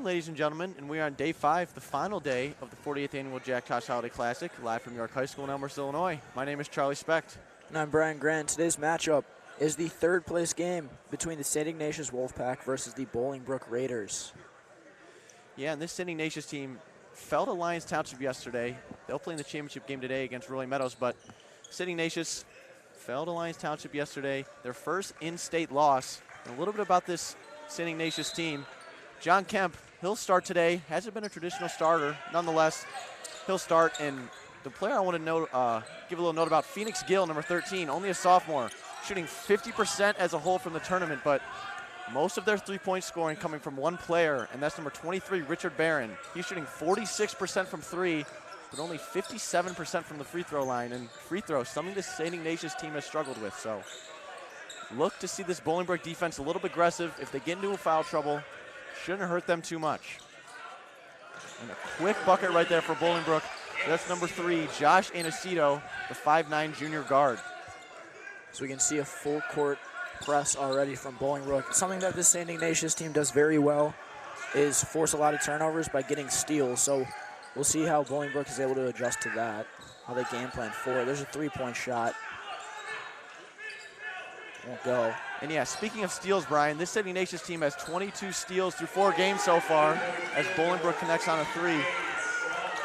Ladies and gentlemen, and we are on day 5, the final day of the 48th annual Jack Tosh Holiday Classic, live from York High School in Elmhurst, Illinois. My name is Charlie Specht. And I'm Brian Grant. Today's matchup is the third place game between the St. Ignatius Wolfpack versus the Bolingbrook Raiders. Yeah, and this St. Ignatius team fell to Lyons Township yesterday. They'll play in the championship game today against Rolling Meadows, but St. Ignatius fell to Lyons Township yesterday. Their first in-state loss. And a little bit about this St. Ignatius team. John Kemp, he'll start today. Hasn't been a traditional starter. Nonetheless, he'll start. And the player I want to note, give a little note about, Phoenix Gill, number 13, only a sophomore, shooting 50% as a whole from the tournament, but most of their three-point scoring coming from one player, and that's number 23, Richard Barron. He's shooting 46% from three, but only 57% from the free throw line. And free throws, something this St. Ignatius team has struggled with. So look to see this Bolingbrook defense a little bit aggressive. If they get into foul trouble, shouldn't hurt them too much. And a quick bucket right there for Bolingbrook. That's number 3, Josh Anacito, the 5'9" junior guard. So we can see a full court press already from Bolingbrook. Something that this St. Ignatius team does very well is force a lot of turnovers by getting steals. So we'll see how Bolingbrook is able to adjust to that, how they game plan for it. There's a three-point shot. Won't go. And yeah, speaking of steals, Brian, this St. Ignatius team has 22 steals through 4 games so far as Bolingbrook connects on a 3.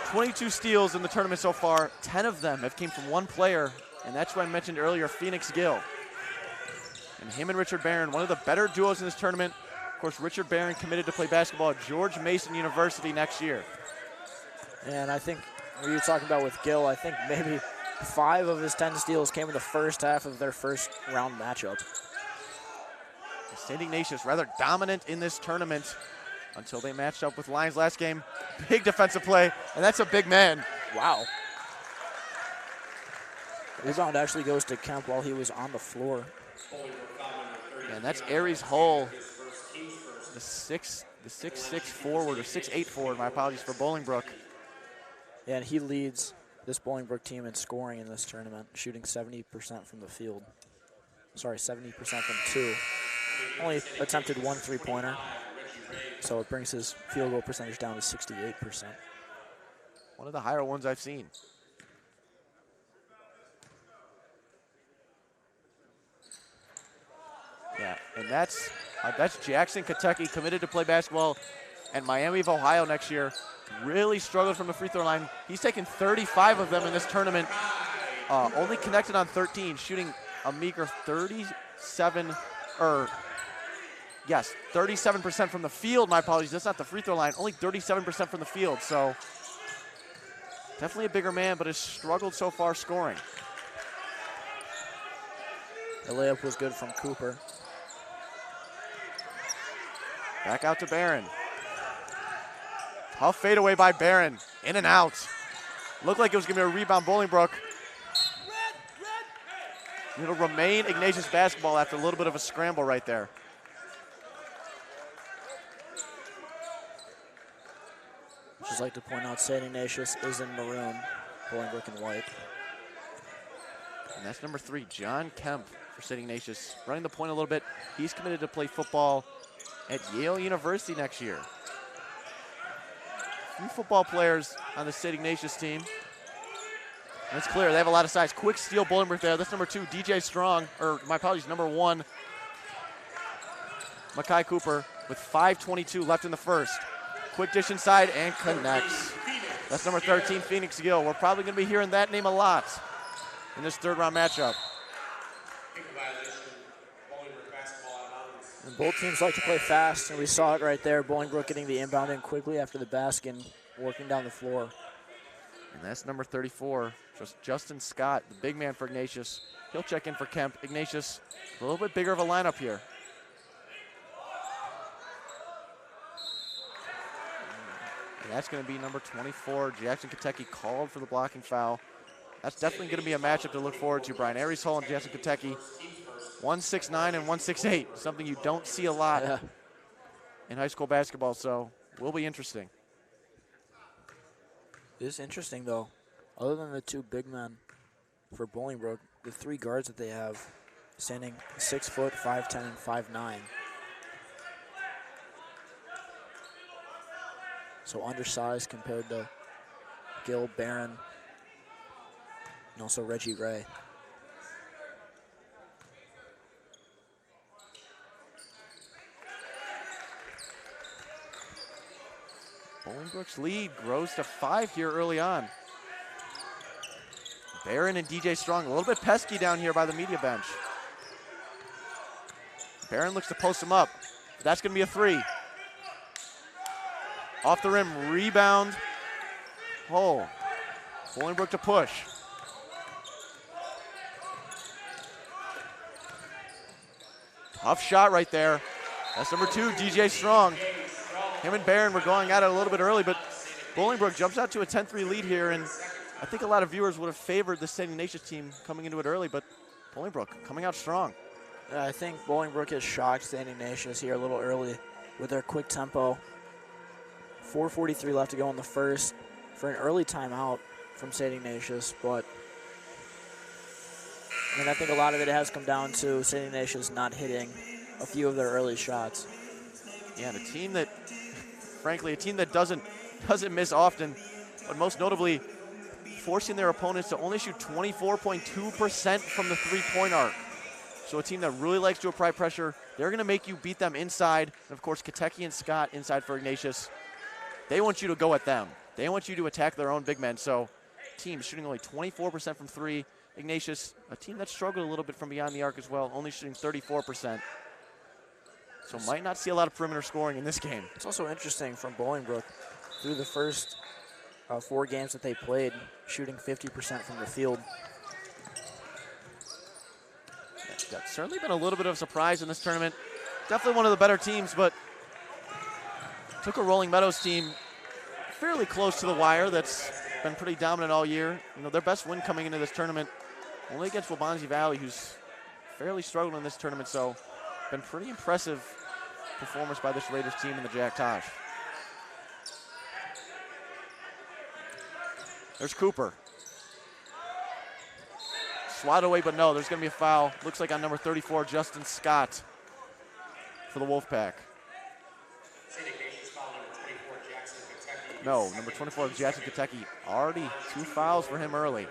22 steals in the tournament so far. 10 of them have came from one player, and that's what I mentioned earlier, Phoenix Gill. And him and Richard Barron, one of the better duos in this tournament. Of course, Richard Barron committed to play basketball at George Mason University next year. And I think what you were talking about with Gill, I think maybe 5 of his 10 steals came in the first half of their first round matchup. St. Ignatius rather dominant in this tournament until they matched up with Lions last game. Big defensive play, and that's a big man. Wow. Rebound actually goes to Kemp while he was on the floor. And that's Aries Hull, the 6'6" forward, or 6'8" forward, my apologies, for Bolingbrook. Yeah, and he leads this Bolingbrook team in scoring in this tournament, shooting 70% from the field. Sorry, 70% from 2. Only attempted 1 3-pointer, so it brings his field goal percentage down to 68%. One of the higher ones I've seen. Yeah, and that's Jackson, Kentucky, committed to play basketball at Miami of Ohio next year. Really struggled from the free throw line. He's taken 35 of them in this tournament. Only connected on 13, shooting a meager 37% from the field. My apologies, that's not the free throw line. Only 37% from the field. So definitely a bigger man, but has struggled so far scoring. The layup was good from Cooper. Back out to Barron. Tough fadeaway by Barron. In and out. Looked like it was going to be a rebound, Bolingbrook. It'll remain Ignatius basketball after a little bit of a scramble right there. Just like to point out, St. Ignatius is in maroon, Bolingbrook in white. And that's number 3, John Kemp for St. Ignatius. Running the point a little bit. He's committed to play football at Yale University next year. 3 football players on the St. Ignatius team. And it's clear, they have a lot of size. Quick steal, Bolingbrook there. That's number 2, DJ Strong, or my apologies, number 1, Makai Cooper, with 5:22 left in the first. Quick dish inside and connects. That's number 13, Phoenix Gill. We're probably going to be hearing that name a lot in this third round matchup. And both teams like to play fast, and we saw it right there. Bolingbrook getting the inbound in quickly after the basket and working down the floor. And that's number 34, Justin Scott, the big man for Ignatius. He'll check in for Kemp. Ignatius, a little bit bigger of a lineup here. And that's going to be number 24, Jackson, Kentucky, called for the blocking foul. That's definitely going to be a matchup to look forward to, Brian. Aries Hull and Jackson, Kentucky, 169 and 168, something you don't see a lot in high school basketball, so will be interesting. It is interesting, though. Other than the 2 big men for Bolingbrook, the 3 guards that they have standing 6 foot, 5'10", and 5'9". so undersized compared to Gil, Barron, and also Reggie Ray. Bolingbrook's lead grows to 5 here early on. Barron and DJ Strong a little bit pesky down here by the media bench. Barron looks to post him up. That's going to be a 3. Off the rim, rebound. Oh, Bolingbrook to push. Tough shot right there. That's number 2, DJ Strong. Him and Barron were going at it a little bit early, but Bolingbrook jumps out to a 10-3 lead here, and I think a lot of viewers would have favored the St. Ignatius team coming into it early, but Bolingbrook coming out strong. Yeah, I think Bolingbrook has shocked St. Ignatius here a little early with their quick tempo. 4:43 left to go in the first for an early timeout from St. Ignatius, but I think a lot of it has come down to St. Ignatius not hitting a few of their early shots. Yeah, and a team that, frankly, doesn't miss often, but most notably forcing their opponents to only shoot 24.2% from the three-point arc. So a team that really likes to apply pressure, they're going to make you beat them inside. And of course, Katecki and Scott inside for Ignatius. They want you to go at them. They want you to attack their own big men. So team shooting only 24% from 3. Ignatius, a team that struggled a little bit from beyond the arc as well, only shooting 34%. So might not see a lot of perimeter scoring in this game. It's also interesting from Bolingbrook, through the first 4 games that they played, shooting 50% from the field. That's certainly been a little bit of a surprise in this tournament. Definitely one of the better teams, but took a Rolling Meadows team fairly close to the wire that's been pretty dominant all year. You know, their best win coming into this tournament only against Waubonsie Valley, who's fairly struggled in this tournament, so been pretty impressive performance by this Raiders team in the Jack Tosh. There's Cooper. Swat away, but no, there's going to be a foul. Looks like on number 34, Justin Scott for the Wolfpack. No, number 24, Jackson Katecki. Already 2 fouls for him early.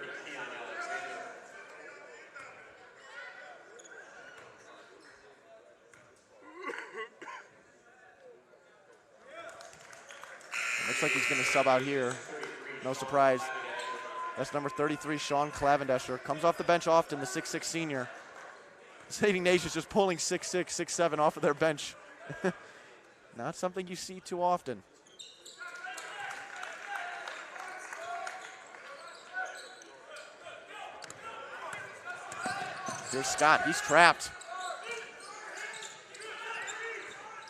Looks like he's going to sub out here. No surprise. That's number 33, Sean Clavendesher. Comes off the bench often, the 6'6 senior. St. Ignatius just pulling 6'6", 6'7 off of their bench. Not something you see too often. Here's Scott, he's trapped.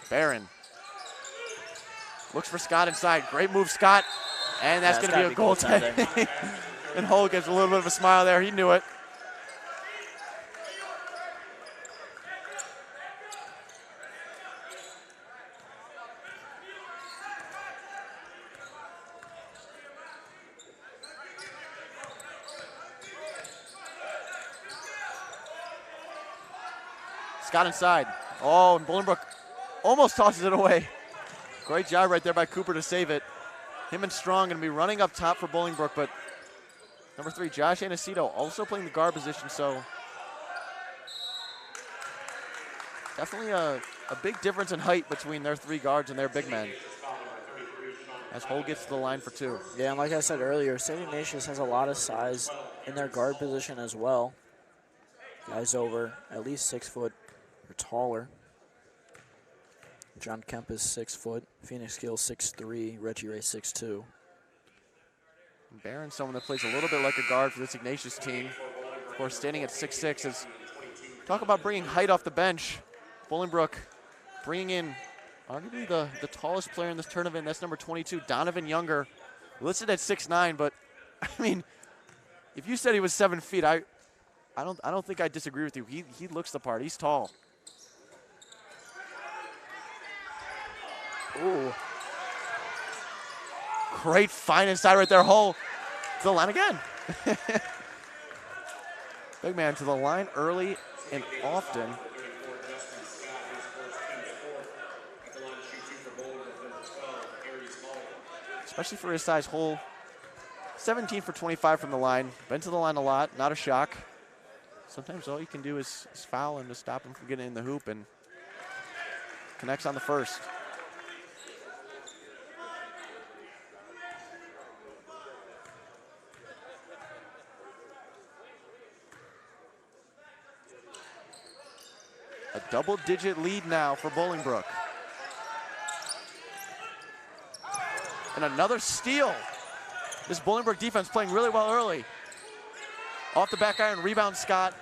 Barron. Looks for Scott inside. Great move, Scott. And that's going to be a goaltending. And Hull gets a little bit of a smile there. He knew it. Scott inside. Oh, and Bolingbrook almost tosses it away. Great job right there by Cooper to save it. Him and Strong going to be running up top for Bolingbrook, but number 3, Josh Anacito, also playing the guard position, so definitely a big difference in height between their 3 guards and their big men. As Hull gets to the line for 2. Yeah, and like I said earlier, St. Ignatius has a lot of size in their guard position as well. Guys over at least 6 foot or taller. John Kemp is 6 foot. Phoenix Gill 6'3". Reggie Ray 6'2". Barron, someone that plays a little bit like a guard for this Ignatius team. Of course, standing at 6'6". Is talk about bringing height off the bench. Bolingbrook bringing in arguably the tallest player in this tournament. That's number 22, Donovan Younger, listed at 6'9", but I mean, if you said he was 7 feet, I don't think I'd disagree with you. He looks the part. He's tall. Ooh. Great find inside right there. Hull to the line again. Big man to the line early and often. especially for his size. Hole 17 for 25 from the line. Been to the line a lot, not a shock. Sometimes all you can do is foul him to stop him from getting in the hoop, and connects on the first. A double-digit lead now for Bolingbrook. And another steal. This Bolingbrook defense playing really well early. Off the back iron, rebound Scott.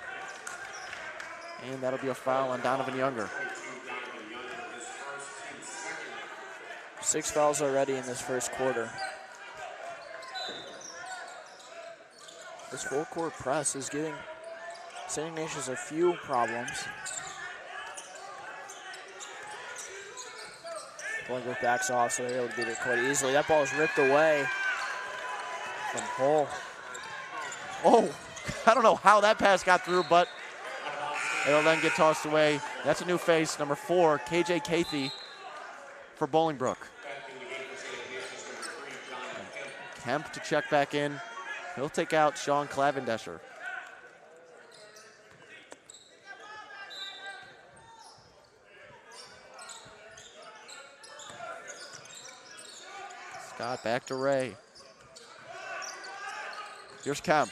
And that'll be a foul on Donovan Younger. 6 fouls already in this first quarter. This full court press is giving St. Ignatius a few problems. Bolingbrook backs off, so they're able to beat it quite easily. That ball is ripped away from Hull. Oh, I don't know how that pass got through, but it'll then get tossed away. That's a new face, number 4, KJ Cathy for Bolingbrook. Kemp to check back in. He'll take out Sean Clavendesher. Scott back to Ray. Here's Kemp.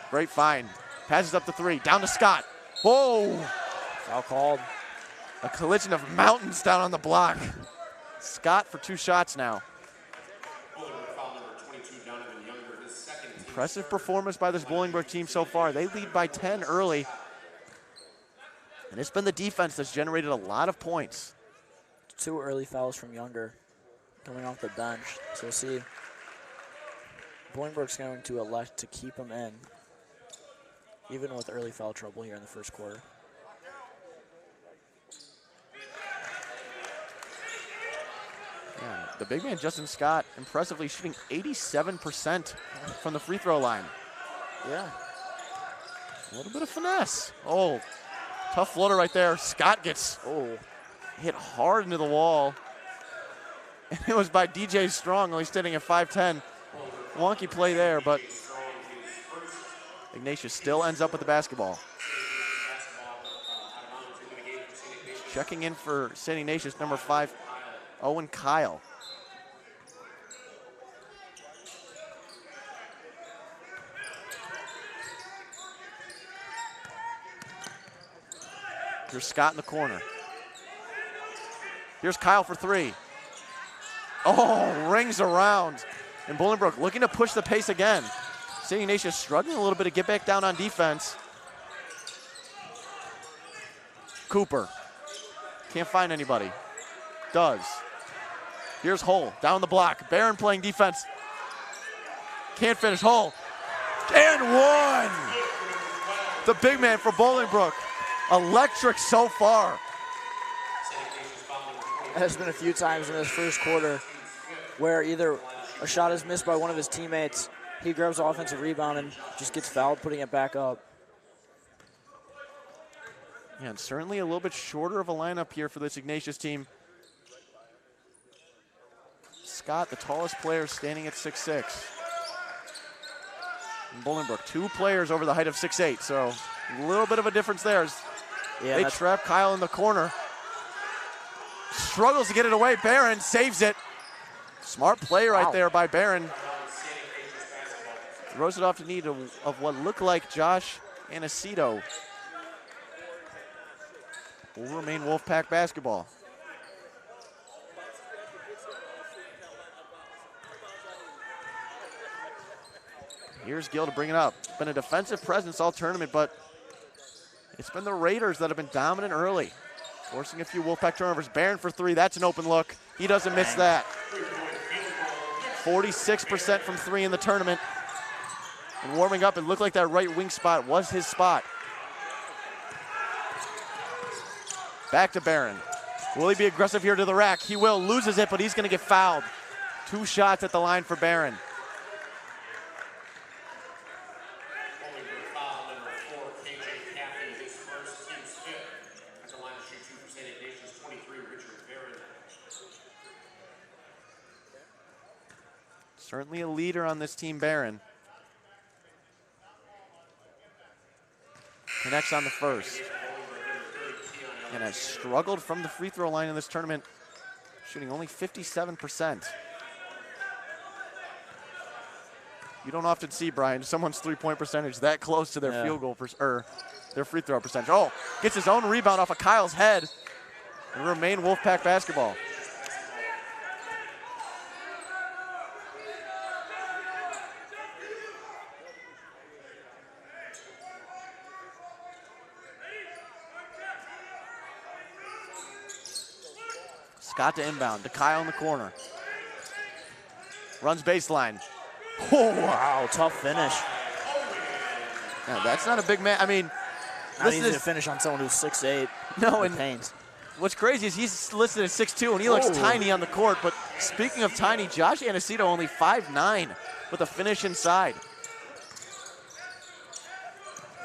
Great find. Passes up the 3. Down to Scott. Whoa! Foul called. A collision of mountains down on the block. Scott for 2 shots now. Impressive performance by this Bolingbrook team so far. They lead by 10 early. And it's been the defense that's generated a lot of points. 2 early fouls from Younger coming off the bench. So we'll see. Bolingbrook's going to elect to keep him in, even with early foul trouble here in the first quarter. Yeah, the big man, Justin Scott, impressively shooting 87% from the free throw line. Yeah. A little bit of finesse. Oh, tough floater right there. Scott gets hit hard into the wall. And it was by DJ Strong, only standing at 5'10". Wonky play there, but Ignatius still ends up with the basketball. Checking in for St. Ignatius, number 5, Owen Kyle. Here's Scott in the corner. Here's Kyle for 3. Oh, rings around. And Bolingbrook looking to push the pace again. St. Ignatius struggling a little bit to get back down on defense. Cooper. Can't find anybody. Does. Here's Hull down the block. Barron playing defense. Can't finish. Hull. And 1. The big man for Bolingbrook. Electric so far. There's been a few times in this first quarter where either a shot is missed by one of his teammates, he grabs the offensive rebound and just gets fouled, putting it back up. Yeah, and certainly a little bit shorter of a lineup here for this Ignatius team. Scott, the tallest player, standing at 6'6". And Bolingbrook, 2 players over the height of 6'8", so a little bit of a difference there. Yeah, they trap Kyle in the corner. Struggles to get it away. Barron saves it. Smart play right there by Barron. Throws it off the knee of what looked like Josh Aniceto. Will remain Wolfpack basketball. Here's Gill to bring it up. Been a defensive presence all tournament, but it's been the Raiders that have been dominant early, forcing a few Wolfpack turnovers. Barron for 3, that's an open look. He doesn't miss that. 46% from 3 in the tournament. And warming up, it looked like that right wing spot was his spot. Back to Barron. Will he be aggressive here to the rack? He will, loses it, but he's gonna get fouled. 2 shots at the line for Barron. Certainly a leader on this team, Barron. Connects on the first. And has struggled from the free throw line in this tournament, shooting only 57%. You don't often see, Brian, someone's three-point percentage that close to their field goal or their free throw percentage. Oh, gets his own rebound off of Kyle's head and remain Wolfpack basketball. Scott to inbound, to Kyle in the corner. Runs baseline. Oh, wow, tough finish. Yeah, that's not a big man. I mean, not easy to finish on someone who's 6'8". No, and paint. What's crazy is he's listed at 6'2", and he looks tiny on the court. But speaking of tiny, Josh Anacito only 5'9", with a finish inside.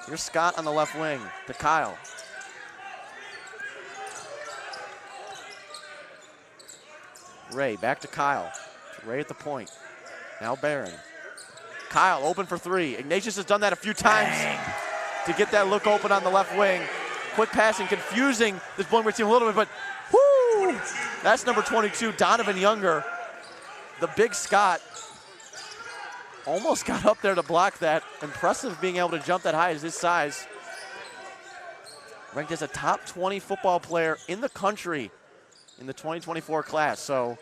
Here's Scott on the left wing to Kyle. Ray back to Kyle. Ray at the point. Now Barron. Kyle open for three. Ignatius has done that a few times to get that look open on the left wing. Quick passing, confusing this Bolingbrook team a little bit, but whoo! That's number 22, Donovan Younger. The big Scott almost got up there to block that. Impressive being able to jump that high as his size. Ranked as a top 20 football player in the country in the 2024 class. So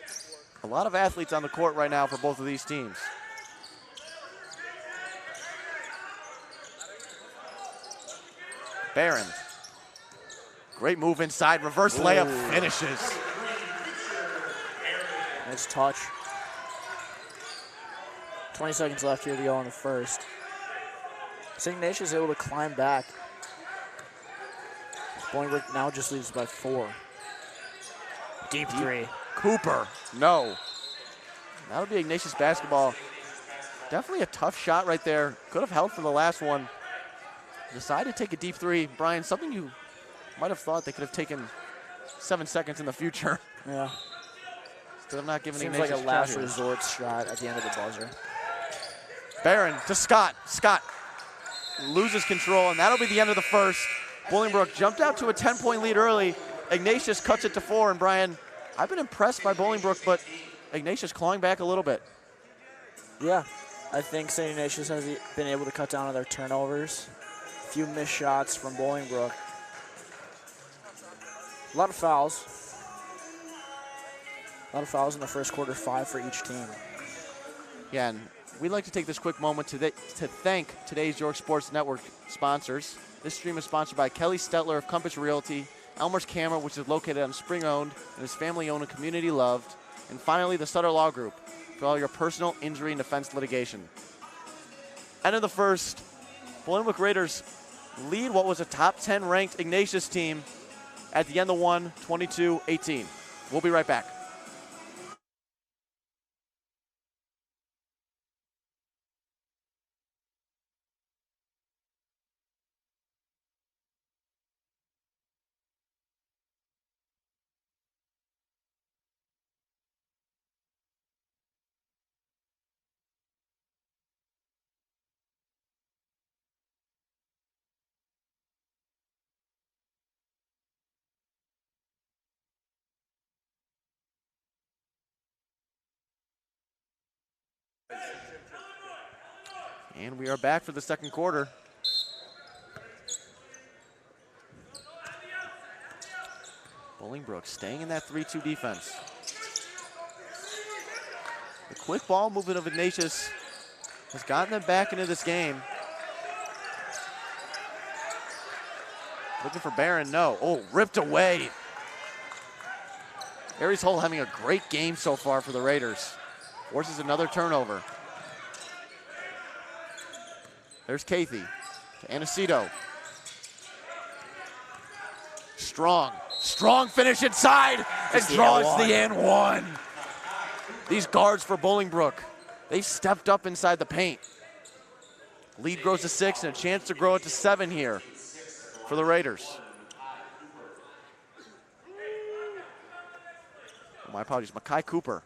a lot of athletes on the court right now for both of these teams. Barron. Great move inside, reverse layup, finishes. Nice touch. 20 seconds left here to go in the first. Ignatius is able to climb back. Bolingbrook now just leads by 4. Deep three. Cooper, no. That'll be Ignatius basketball. Definitely a tough shot right there. Could have held for the last one. Decided to take a deep three. Brian, something you might have thought they could have taken 7 seconds in the future. Yeah. Instead of not giving Seems Ignatius like a last resort shot at the end of the buzzer. Barron to Scott. Scott loses control, and that'll be the end of the first. Bolingbrook jumped out to a 10-point lead early. Ignatius cuts it to 4, and Brian, I've been impressed by Bolingbrook, but Ignatius clawing back a little bit. Yeah, I think St. Ignatius has been able to cut down on their turnovers. A few missed shots from Bolingbrook. A lot of fouls. A lot of fouls in the first quarter, 5 for each team. Yeah, and we'd like to take this quick moment to thank today's York Sports Network sponsors. This stream is sponsored by Kelly Stetler of Compass Realty, Elmer's Camera, which is located on spring-owned and is family-owned and community-loved, and finally, the Sutter Law Group for all your personal injury and defense litigation. End of the first, Bolingbrook Raiders lead what was a top 10 ranked Ignatius team at the end of one, 22-18. We'll be right back. And we are back for the second quarter. Bolingbrook staying in that 3-2 defense. The quick ball movement of Ignatius has gotten them back into this game. Looking for Barron, no. Oh, ripped away. Aries Hull having a great game so far for the Raiders. Forces another turnover. There's Cathy to Anacito. Strong finish inside and draws the and one. These guards for Bolingbrook, they've stepped up inside the paint. Lead grows to 6 and a chance to grow it to 7 here for the Raiders. Oh, my apologies, Makai Cooper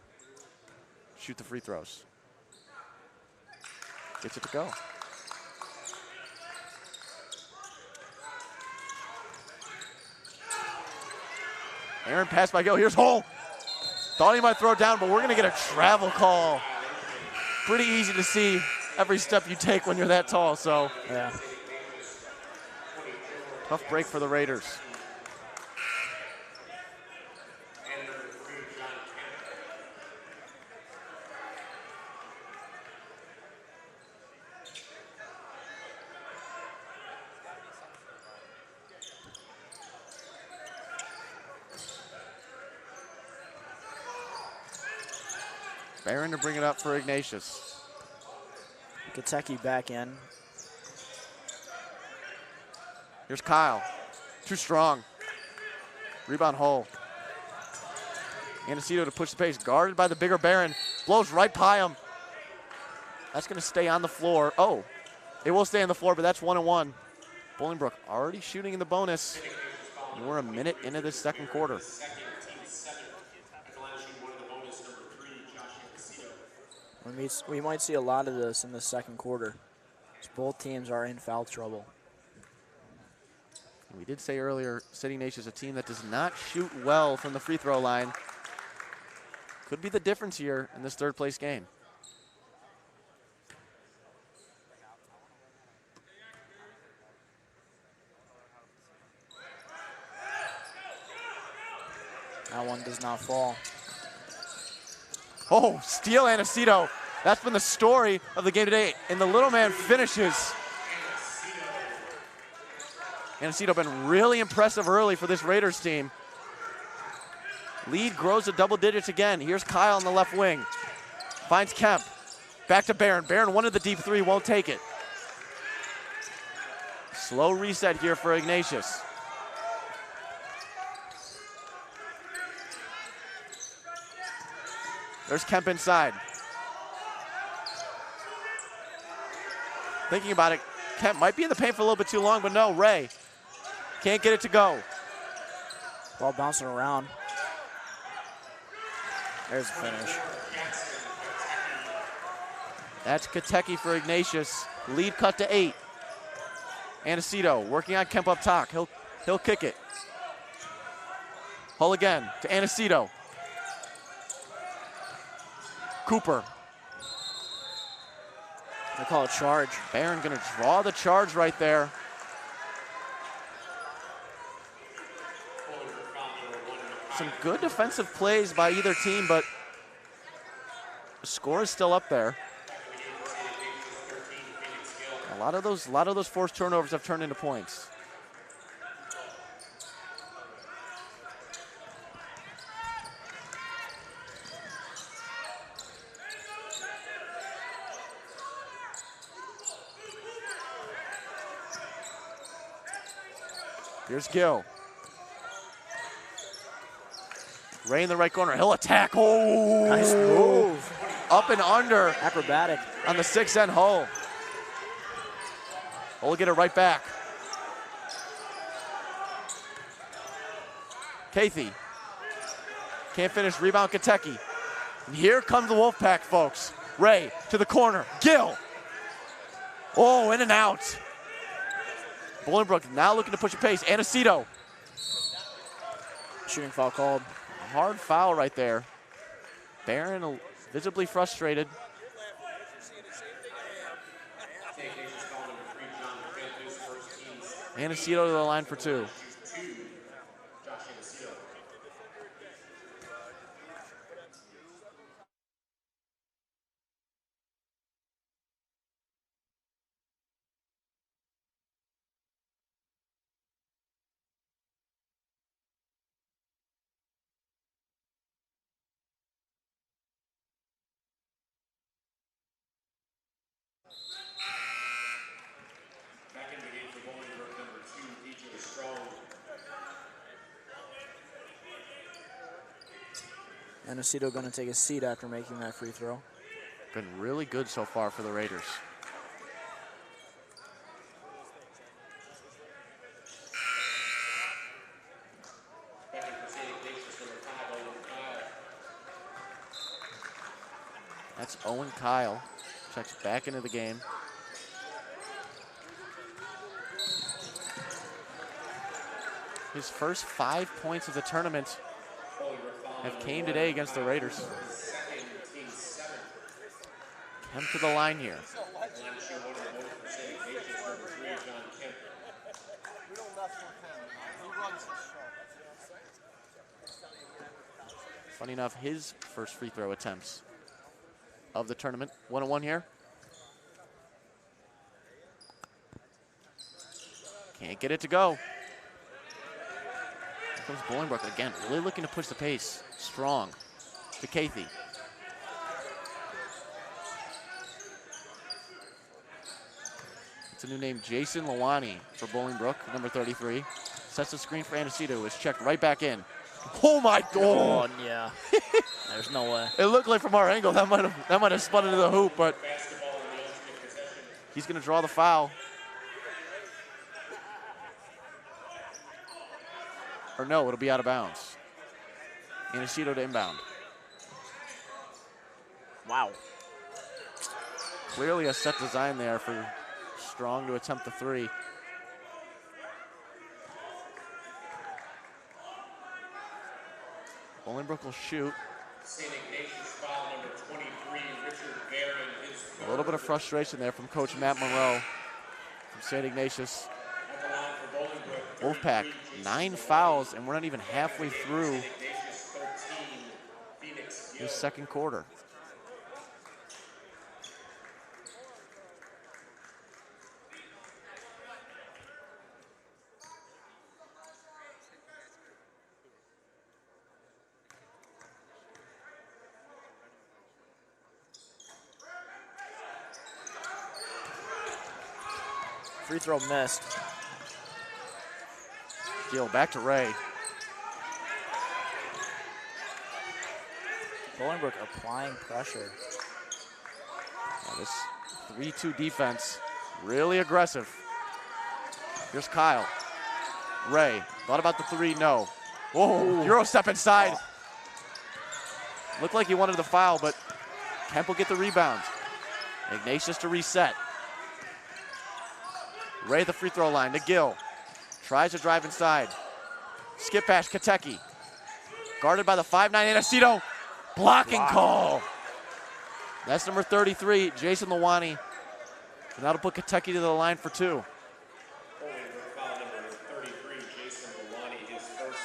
shoot the free throws. Gets it to go. Aaron pass by Gill. Here's Hull. Thought he might throw it down, but we're going to get a travel call. Pretty easy to see every step you take when you're that tall, so. Yeah. Tough break for the Raiders. Barron to bring it up for Ignatius. Kentucky back in. Here's Kyle. Too strong. Rebound Hull. Ignatius to push the pace. Guarded by the bigger Barron. Blows right by him. That's going to stay on the floor. Oh, it will stay on the floor, but that's 1-1. Bolingbrook already shooting in the bonus. And we're a minute into the second quarter. We might see a lot of this in the second quarter. Both teams are in foul trouble. We did say earlier, City Nation is a team that does not shoot well from the free throw line. Could be the difference here in this third place game. That one does not fall. Oh, steal Ignatius. That's been the story of the game today, and the little man finishes. Ignatius been really impressive early for this Raiders team. Lead grows to double digits again. Here's Kyle on the left wing. Finds Kemp. Back to Barron. Barron wanted the deep three, won't take it. Slow reset here for Ignatius. There's Kemp inside. Thinking about it, Kemp might be in the paint for a little bit too long, but no, Ray can't get it to go. Ball bouncing around. There's the finish. That's Kentucky for Ignatius. Lead cut to 8. Ignatius working on Kemp up top. He'll kick it. Hull again to Ignatius. Cooper. They call it charge. Barron gonna draw the charge right there. Some good defensive plays by either team, but the score is still up there. A lot of those forced turnovers have turned into points. Here's Gill. Ray in the right corner. He'll attack. Oh! Nice move. Up and under Acrobatic. on the 6-end Hull. Hull will get it right back. Cathy. Can't finish. Rebound Kentucky. And here comes the Wolfpack, folks. Ray to the corner. Gill. Oh, in and out. Bolingbrook now looking to push a pace. Ignatius. Shooting foul called. Hard foul right there. Barron visibly frustrated. Ignatius to the line for 2. Ignatius going to take a seat after making that free throw. Been really good so far for the Raiders. That's Owen Kyle. Checks back into the game. His first 5 points of the tournament have came today against the Raiders. Kemp to the line here. Funny enough, his first free throw attempts of the tournament. 1-on-1 here. Can't get it to go. Here comes Bolingbrook again, really looking to push the pace. Strong to Kathy. It's a new name, Jason Lawani for Bolingbrook, number 33. Sets the screen for Anacito, who is checked right back in. Oh my God! Oh, yeah. There's no way. It looked like from our angle that might have spun into the hoop, but he's going to draw the foul. Or no, it'll be out of bounds. Anacito to inbound. Wow. Clearly a set design there for Strong to attempt the three. Bolingbrook will shoot. A little bit of frustration there from Coach Matt Monroe from St. Ignatius. Wolfpack, 9 fouls, and we're not even halfway through the second quarter. Free throw missed. Gill back to Ray. Bolingbrook applying pressure. Now this 3-2 defense, really aggressive. Here's Kyle. Ray, thought about the three, no. Whoa, Euro step inside. Oh. Looked like he wanted the foul, but Kemp will get the rebound. Ignatius to reset. Ray at the free throw line to Gill. Tries to drive inside. Skip pass, Kateki. Guarded by the 5'9" Anacito. Blocking call. That's number 33, Jason Lawani. And that'll put Kateki to the line for two. Foul number 33, Jason Lawani, his first,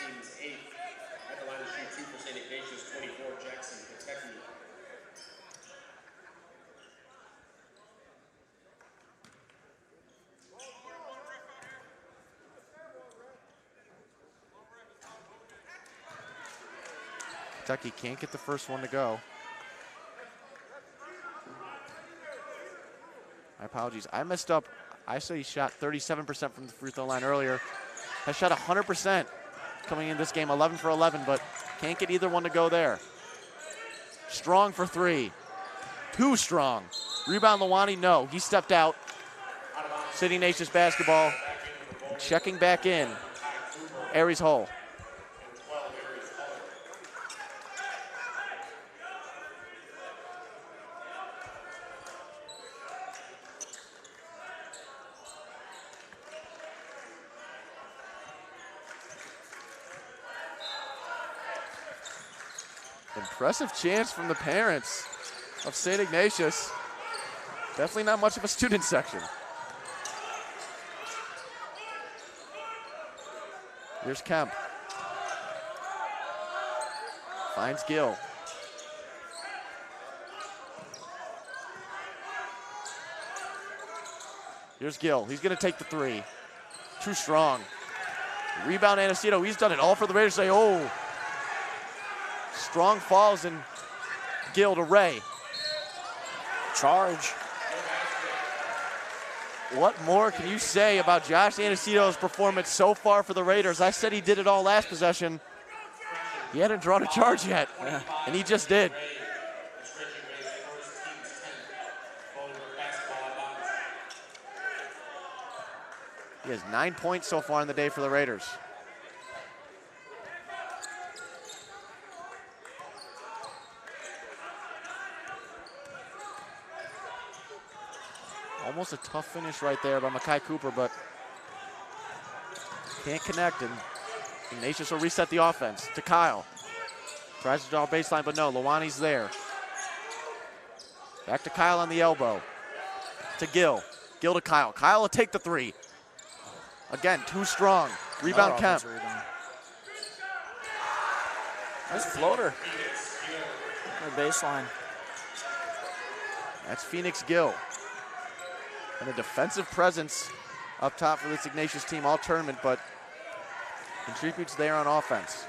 team's 8th. At the line to shoot 2 for St. Ignatius, 24, Jackson Kateki. Kentucky can't get the first one to go. My apologies. I messed up. I said he shot 37% from the free throw line earlier. Has shot 100% coming in this game, 11 for 11, but can't get either one to go there. Strong for three. Too strong. Rebound Lawani, no. He stepped out. City Ignatius basketball. Checking back in. Aries Hull. Impressive chance from the parents of St. Ignatius. Definitely not much of a student section. Here's Kemp. Finds Gill. Here's Gill. He's going to take the three. Too strong. Rebound Anacito. He's done it all for the Raiders. Say, oh. Strong falls and Gill to Ray. Charge. What more can you say about Josh Anacito's performance so far for the Raiders? I said he did it all last possession. He hadn't drawn a charge yet, and he just did. He has 9 points so far in the day for the Raiders. Almost a tough finish right there by Makai Cooper, but can't connect, and Ignatius will reset the offense to Kyle. Tries to draw a baseline, but no, Lawani's there. Back to Kyle on the elbow. To Gill. Gill to Kyle. Kyle will take the three. Again, too strong. Rebound Kemp. Nice floater. The baseline. That's Phoenix Gill. And a defensive presence up top for this Ignatius team all tournament, but contributes there on offense.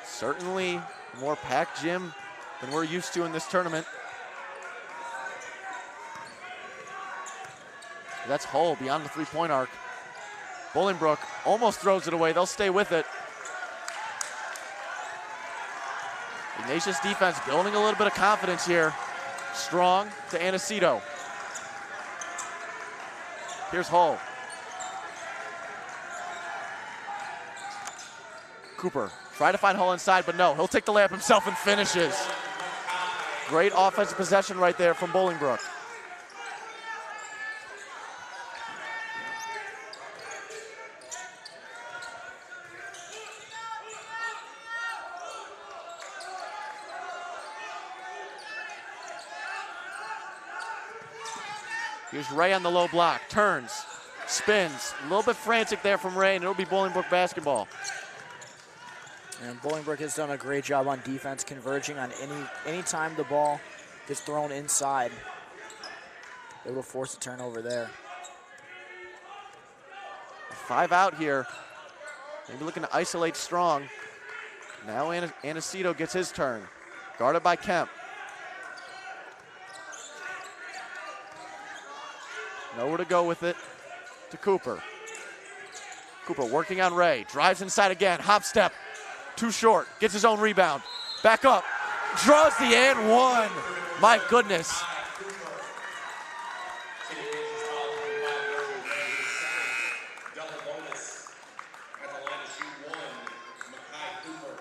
Certainly a more packed gym than we're used to in this tournament. That's Hull beyond the three-point arc. Bolingbrook almost throws it away. They'll stay with it. Ignatius defense building a little bit of confidence here. Strong to Aniceto. Here's Hull. Cooper, try to find Hull inside, but no, he'll take the layup himself and finishes. Great offensive possession right there from Bolingbrook. Here's Ray on the low block, turns, spins. A little bit frantic there from Ray, and it'll be Bolingbrook basketball. And Bolingbrook has done a great job on defense, converging on any time the ball gets thrown inside. It will force a turnover there. 5 out here. Maybe looking to isolate Strong. Now Aniceto gets his turn. Guarded by Kemp. Nowhere to go with it to Cooper. Cooper working on Ray. Drives inside again. Hop step. Too short. Gets his own rebound. Back up. Draws the and one. My goodness. Double bonus at the line to shoot one. Makai Cooper.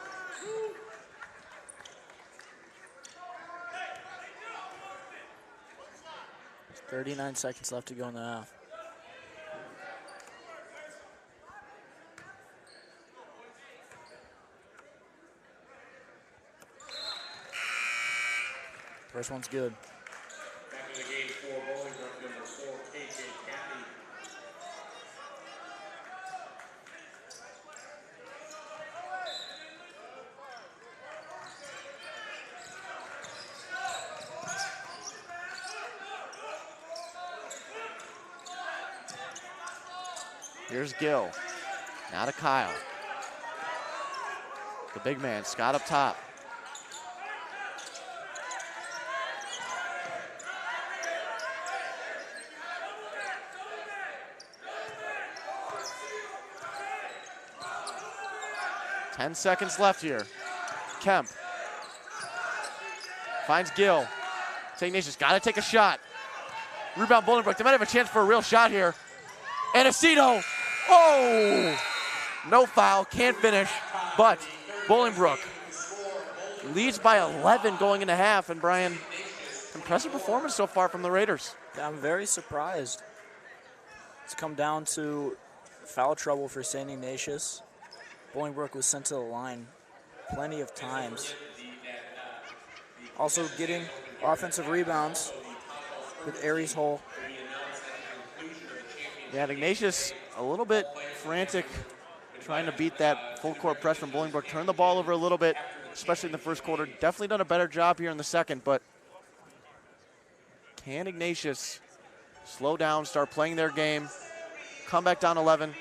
39 seconds left to go in the half. First one's good. Back in the game for Bolingbrook, number 4, KJ Cappy. Here's Gill. Now to Kyle. The big man, Scott up top. Ten seconds left here. Kemp finds Gill. Ignatius got to take a shot. Rebound Bolingbrook. They might have a chance for a real shot here. Aniceto. Oh! No foul. Can't finish. But Bolingbrook leads by 11 going into half. And Brian, impressive performance so far from the Raiders. I'm very surprised. It's come down to foul trouble for St. Ignatius. Bolingbrook was sent to the line plenty of times. Also getting offensive rebounds with Aries Hull. Yeah, Ignatius a little bit frantic trying to beat that full court press from Bolingbrook. Turned the ball over a little bit, especially in the first quarter. Definitely done a better job here in the second, but can Ignatius slow down, start playing their game, come back down 11?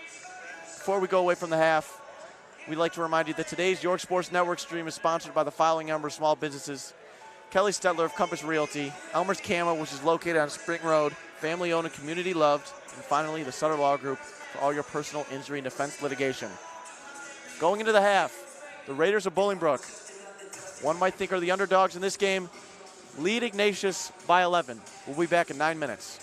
Before we go away from the half, we'd like to remind you that today's York Sports Network stream is sponsored by the following number of small businesses: Kelly Stetler of Compass Realty, Elmer's Camo, which is located on Spring Road, family owned and community loved, and finally the Sutter Law Group for all your personal injury and defense litigation. Going into the half, the Raiders of Bolingbrook, one might think are the underdogs in this game, lead Ignatius by 11. We'll be back in 9 minutes.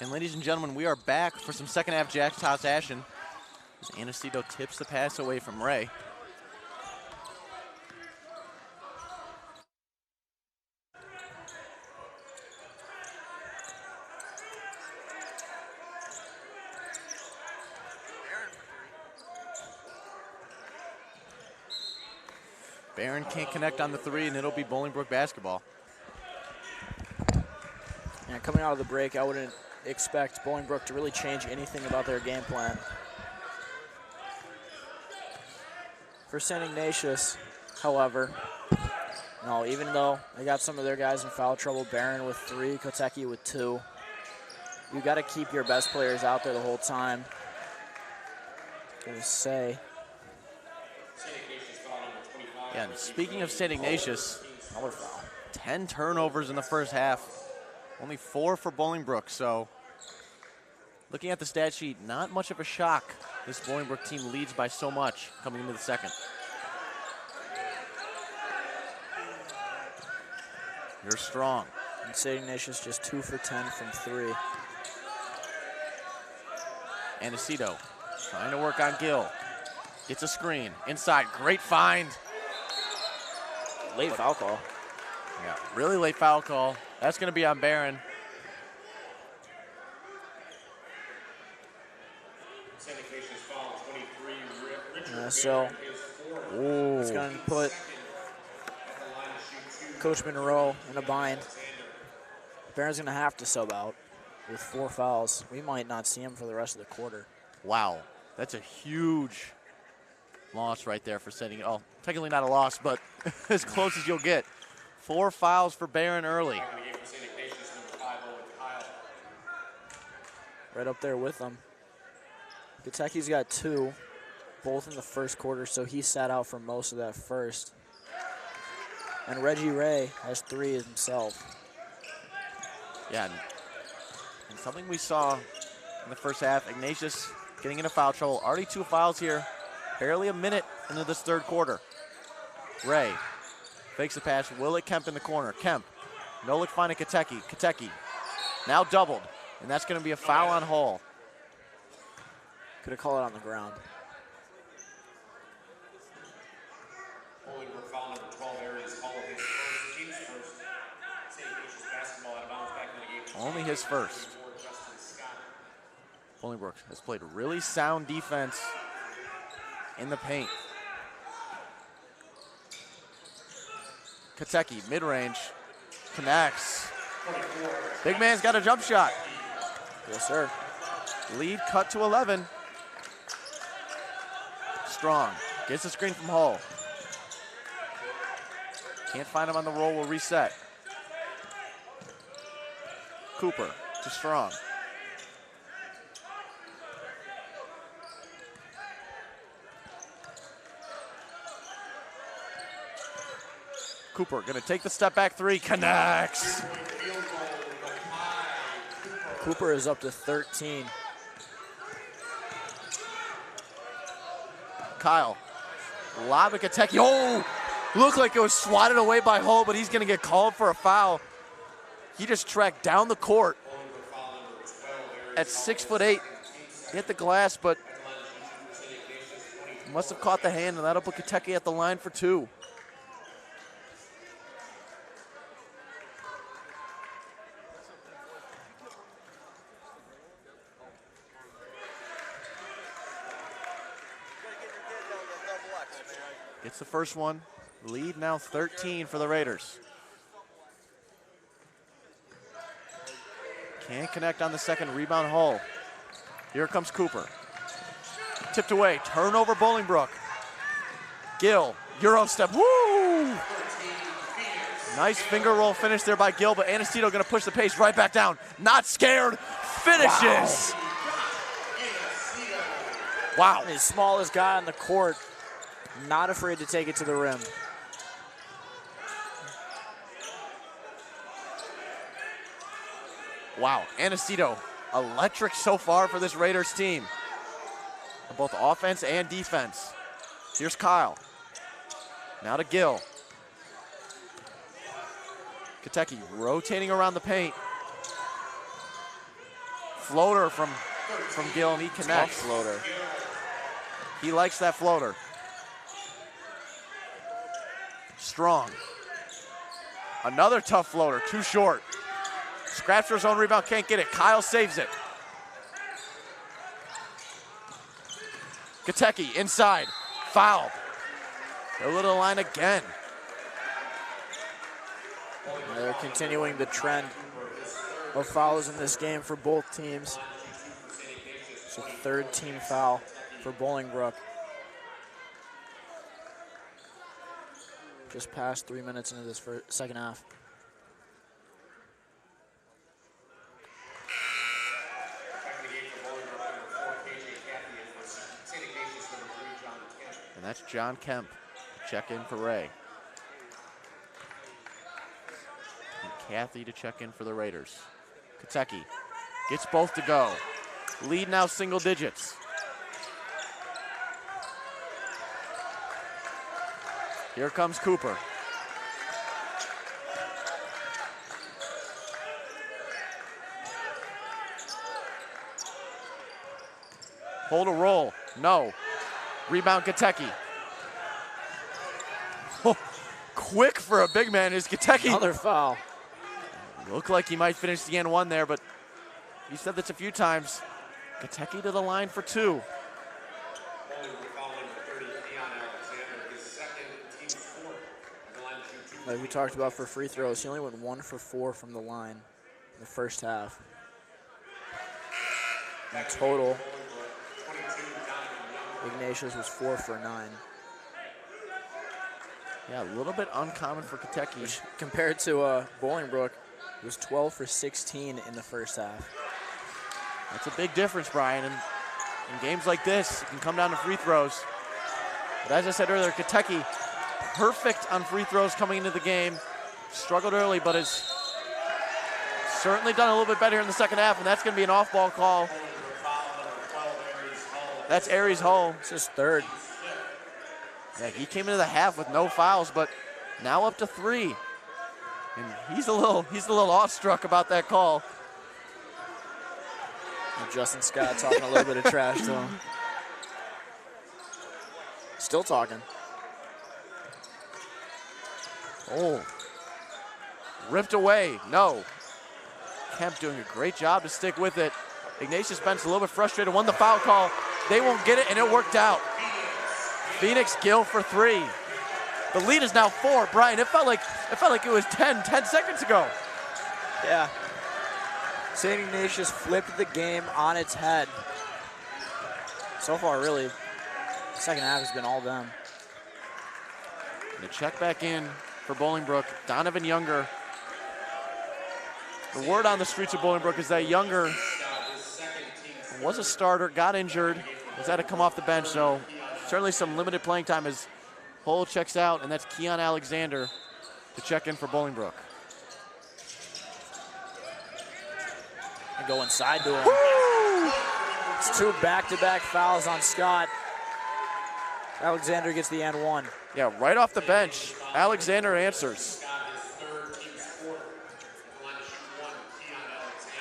And ladies and gentlemen, we are back for some second half Jack's House action. As Anacito tips the pass away from Ray. Barron can't connect on the three, and it'll be Bolingbrook basketball. And coming out of the break, I wouldn't expect Bolingbrook to really change anything about their game plan. For St. Ignatius, however, no, even though they got some of their guys in foul trouble, Barron with 3, Kotecki with 2, you got to keep your best players out there the whole time. Gonna say. Yeah, and speaking of St. Ignatius, Another foul. 10 turnovers in the first half. Only 4 for Bolingbrook, so looking at the stat sheet, not much of a shock. This Bolingbrook team leads by so much coming into the second. You're strong. And St. Ignatius just 2 for 10 from 3. Anacito trying to work on Gill. Gets a screen. Inside, great find. Late foul call. Yeah, really late foul call. That's going to be on Barron. So it's going to put Coach Monroe in a bind. Barron's going to have to sub out with 4 fouls. We might not see him for the rest of the quarter. Wow, that's a huge loss right there for setting it. Oh, technically not a loss, but as close as you'll get. 4 fouls for Barron early. Right up there with them. Kentucky's got 2, both in the first quarter, so he sat out for most of that first. And Reggie Ray has 3 himself. Yeah, and something we saw in the first half, Ignatius getting into foul trouble. Already 2 fouls here, barely a minute into this third quarter. Ray fakes the pass, will it Kemp in the corner. Kemp, no look finding Kotecki. Kotecki now doubled, and that's going to be a foul on Hall. Could have called it on the ground. Bolingbrook foul number 12 there is Hall of his first, team's first. St. Ignatius basketball out of bounds back in the game. Only his first. Bolingbrook has played really sound defense in the paint. Kotecki, mid-range, connects. Big man's got a jump shot. Yes, sir. Lead cut to 11. Strong, gets the screen from Hall. Can't find him on the roll, will reset. Cooper to Strong. Cooper gonna take the step back 3, connects. Cooper is up to 13. Kyle, lob at Kotecki. Oh, looked like it was swatted away by Hull, but he's gonna get called for a foul. He just tracked down the court at 6'8". Hit the glass, but must have caught the hand, and that'll put Kotecki at the line for 2. Gets the first one. Lead now 13 for the Raiders. Can't connect on the second. Rebound Hull. Here comes Cooper. Tipped away. Turnover Bolingbrook. Gill. Euro step. Woo! Nice finger roll finish there by Gill, but Anacito going to push the pace right back down. Not scared. Finishes. Wow. The smallest guy on the court. Not afraid to take it to the rim. Wow, Anacito, electric so far for this Raiders team. Both offense and defense. Here's Kyle. Now to Gill. Kotecki rotating around the paint. floater from Gill, and he connects. Tough floater. He likes that floater. Strong. Another tough floater, too short. Scraps for his own rebound, can't get it. Kyle saves it. Katecki inside, fouled. Go to the line again. They're continuing the trend of fouls in this game for both teams. It's a third team foul for Bolingbrook. Just past 3 minutes into this second half. And that's John Kemp. Check in for Ray. And Kathy to check in for the Raiders. Katecki gets both to go. Lead now single digits. Here comes Cooper. Hold a roll, no. Rebound Katecki. Oh, quick for a big man is Katecki. Another foul. Looked like he might finish the N1 there, but you said this a few times. Katecki to the line for 2. Like we talked about for free throws, he only went 1 for 4 from the line in the first half. In total, Ignatius was 4 for 9. Yeah, a little bit uncommon for Katecki. Which, compared to Bolingbrook, it was 12 for 16 in the first half. That's a big difference, Brian. And in games like this, it can come down to free throws. But as I said earlier, Katecki, perfect on free throws coming into the game. Struggled early, but has certainly done a little bit better here in the second half, and that's going to be an off-ball call. That's Aries Hull. It's his third. Yeah, he came into the half with no fouls, but now up to 3. And he's a little awestruck about that call. And Justin Scott talking a little bit of trash to him. Still talking. Oh. Ripped away. No. Kemp doing a great job to stick with it. Ignatius bench a little bit frustrated, won the foul call. They won't get it, and it worked out. Phoenix Gill for 3. The lead is now 4. Brian, it felt like it was 10 seconds ago. Yeah. St. Ignatius flipped the game on its head. So far, really, the second half has been all them. And the check back in for Bolingbrook, Donovan Younger. The word on the streets of Bolingbrook is that Younger was a starter, got injured, was had to come off the bench, so certainly some limited playing time as Hull checks out, and that's Keon Alexander to check in for Bolingbrook. And go inside to him. Woo! It's 2 back-to-back fouls on Scott. Alexander gets the N1. Yeah, right off the bench, Alexander answers.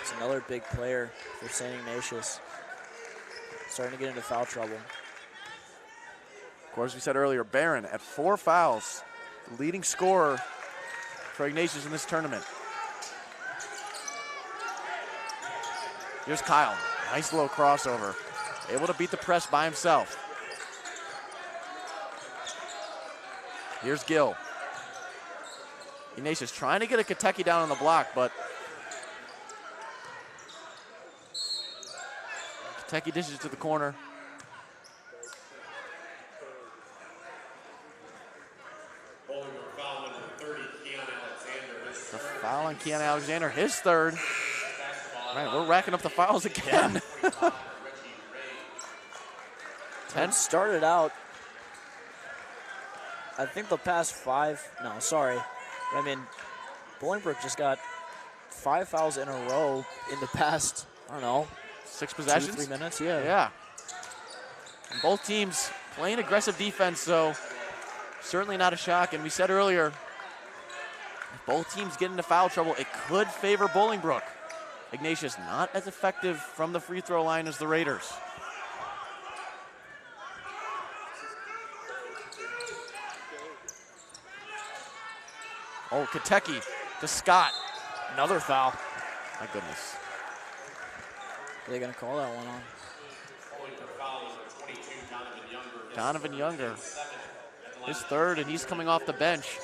It's another big player for St. Ignatius. Starting to get into foul trouble. Of course, we said earlier, Barron at 4 fouls, the leading scorer for Ignatius in this tournament. Here's Kyle, nice little crossover. Able to beat the press by himself. Here's Gill. Ignatius trying to get a Katecki down on the block, but Katecki dishes to the corner. The foul on Keon Alexander, his 3rd. Man, we're racking up the fouls again. 10 started out, I think the past 5, no, sorry. I mean, Bolingbrook just got 5 fouls in a row in the past, I don't know, 6 possessions? 2 to 3 minutes, yeah. Yeah. And both teams playing aggressive defense, so certainly not a shock. And we said earlier, if both teams get into foul trouble, it could favor Bolingbrook. Ignatius not as effective from the free throw line as the Raiders. Oh, Katecki to Scott. Another foul. My goodness. Are they going to call that one on? Donovan Younger. His third, and he's coming off the bench.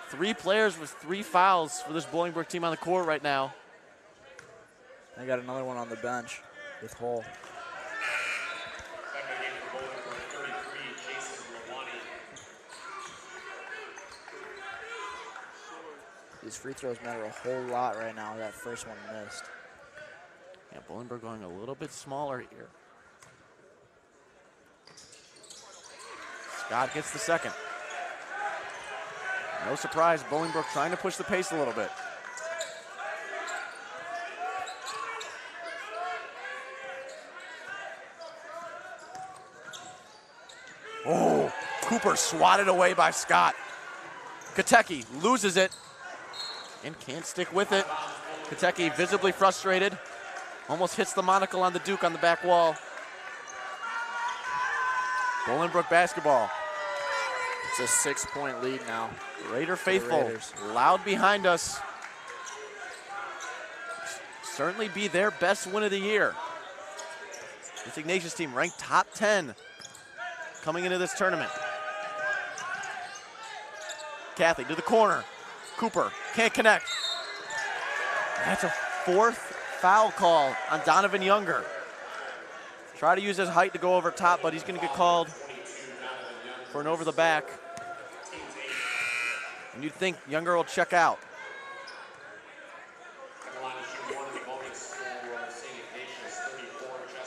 3 players with 3 fouls for this Bolingbrook team on the court right now. They got another one on the bench with Hull. These free throws matter a whole lot right now. That first one missed. Yeah, Bolingbrook going a little bit smaller here. Scott gets the second. No surprise, Bolingbrook trying to push the pace a little bit. Oh, Cooper swatted away by Scott. Katecki loses it and can't stick with it. Katecki visibly frustrated. Almost hits the monocle on the Duke on the back wall. Bolingbrook basketball. It's a 6-point lead now. Raider faithful, loud behind us. Certainly be their best win of the year. This Ignatius team ranked top 10 coming into this tournament. Kathy to the corner. Cooper can't connect. That's a 4th foul call on Donovan Younger. Try to use his height to go over top, but he's going to get called for an over the back. And you'd think Younger will check out.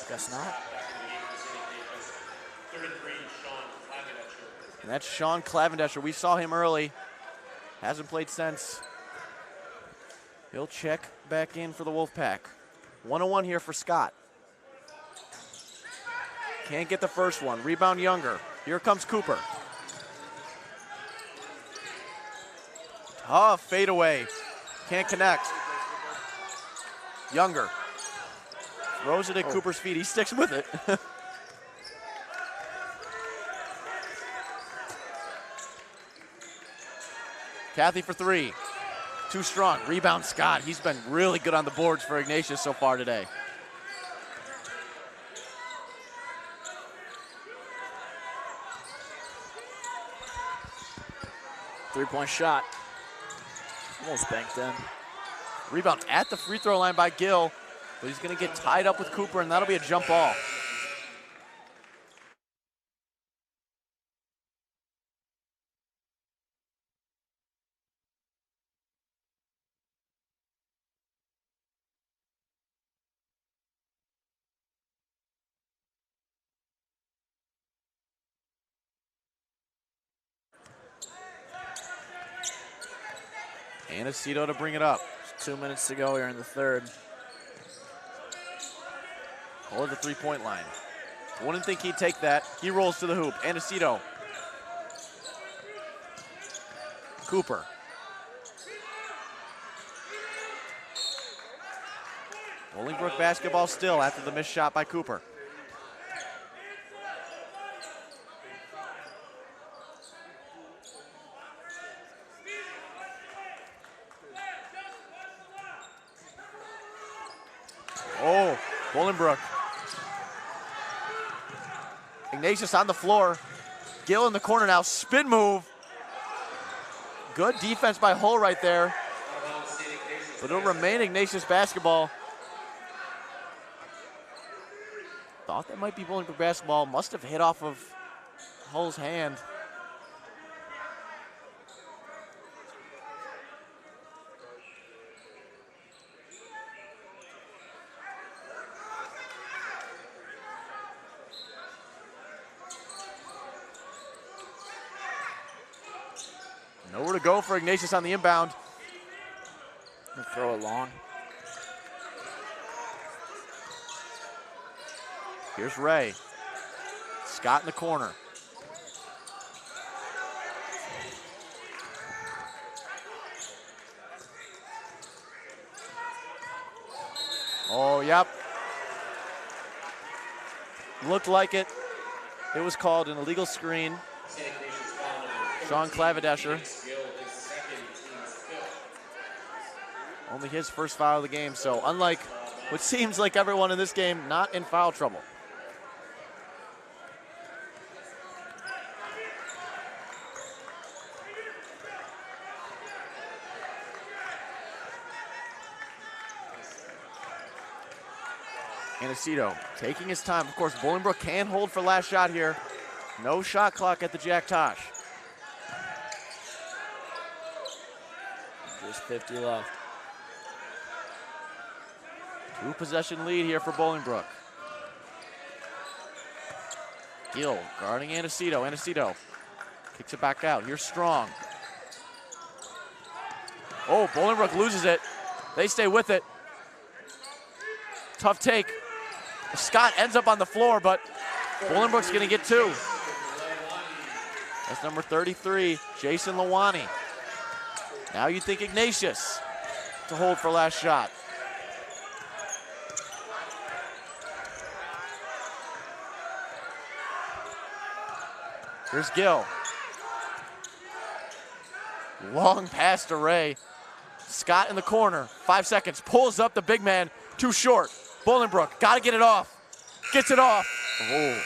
Guess not. And that's Sean Clavendesher. We saw him early. Hasn't played since. He'll check back in for the Wolfpack. 101 here for Scott. Can't get the first one. Rebound Younger. Here comes Cooper. Tough fadeaway. Can't connect. Younger throws it at Cooper's feet. He sticks with it. Kathy for 3. Too strong. Rebound Scott. He's been really good on the boards for Ignatius so far today. Three-point shot. Almost banked in. Rebound at the free throw line by Gill, but he's going to get tied up with Cooper, and that'll be a jump ball. Anacito to bring it up. 2 minutes to go here in the third. Or the three-point line. Wouldn't think he'd take that. He rolls to the hoop. Anacito. Cooper. Bolingbrook basketball still after the missed shot by Cooper. Oh, Bolingbrook. Ignatius on the floor. Gill in the corner now. Spin move. Good defense by Hull right there. But it'll remain Ignatius basketball. Thought that might be Bolingbrook basketball. Must have hit off of Hull's hand. Nowhere to go for Ignatius on the inbound. Throw it long. Here's Ray. Scott in the corner. Oh, yep. Looked like it. It was called an illegal screen. Sean Clavadescher. Only his first foul of the game, so unlike what seems like everyone in this game, not in foul trouble. Ignatius taking his time. Of course, Bolingbrook can hold for last shot here. No shot clock at the Jack Tosh. Just 50 left. 2-possession lead here for Bolingbrook. Gill guarding Ignatius. Ignatius kicks it back out. Here's Strong. Oh, Bolingbrook loses it. They stay with it. Tough take. Scott ends up on the floor, but Bolingbrook's going to get 2. That's number 33, Jason Lawani. Now you think Ignatius to hold for last shot. Here's Gill. Long pass to Ray. Scott in the corner, 5 seconds, pulls up the big man, too short. Bolingbrook, gotta get it off. Gets it off. Oh.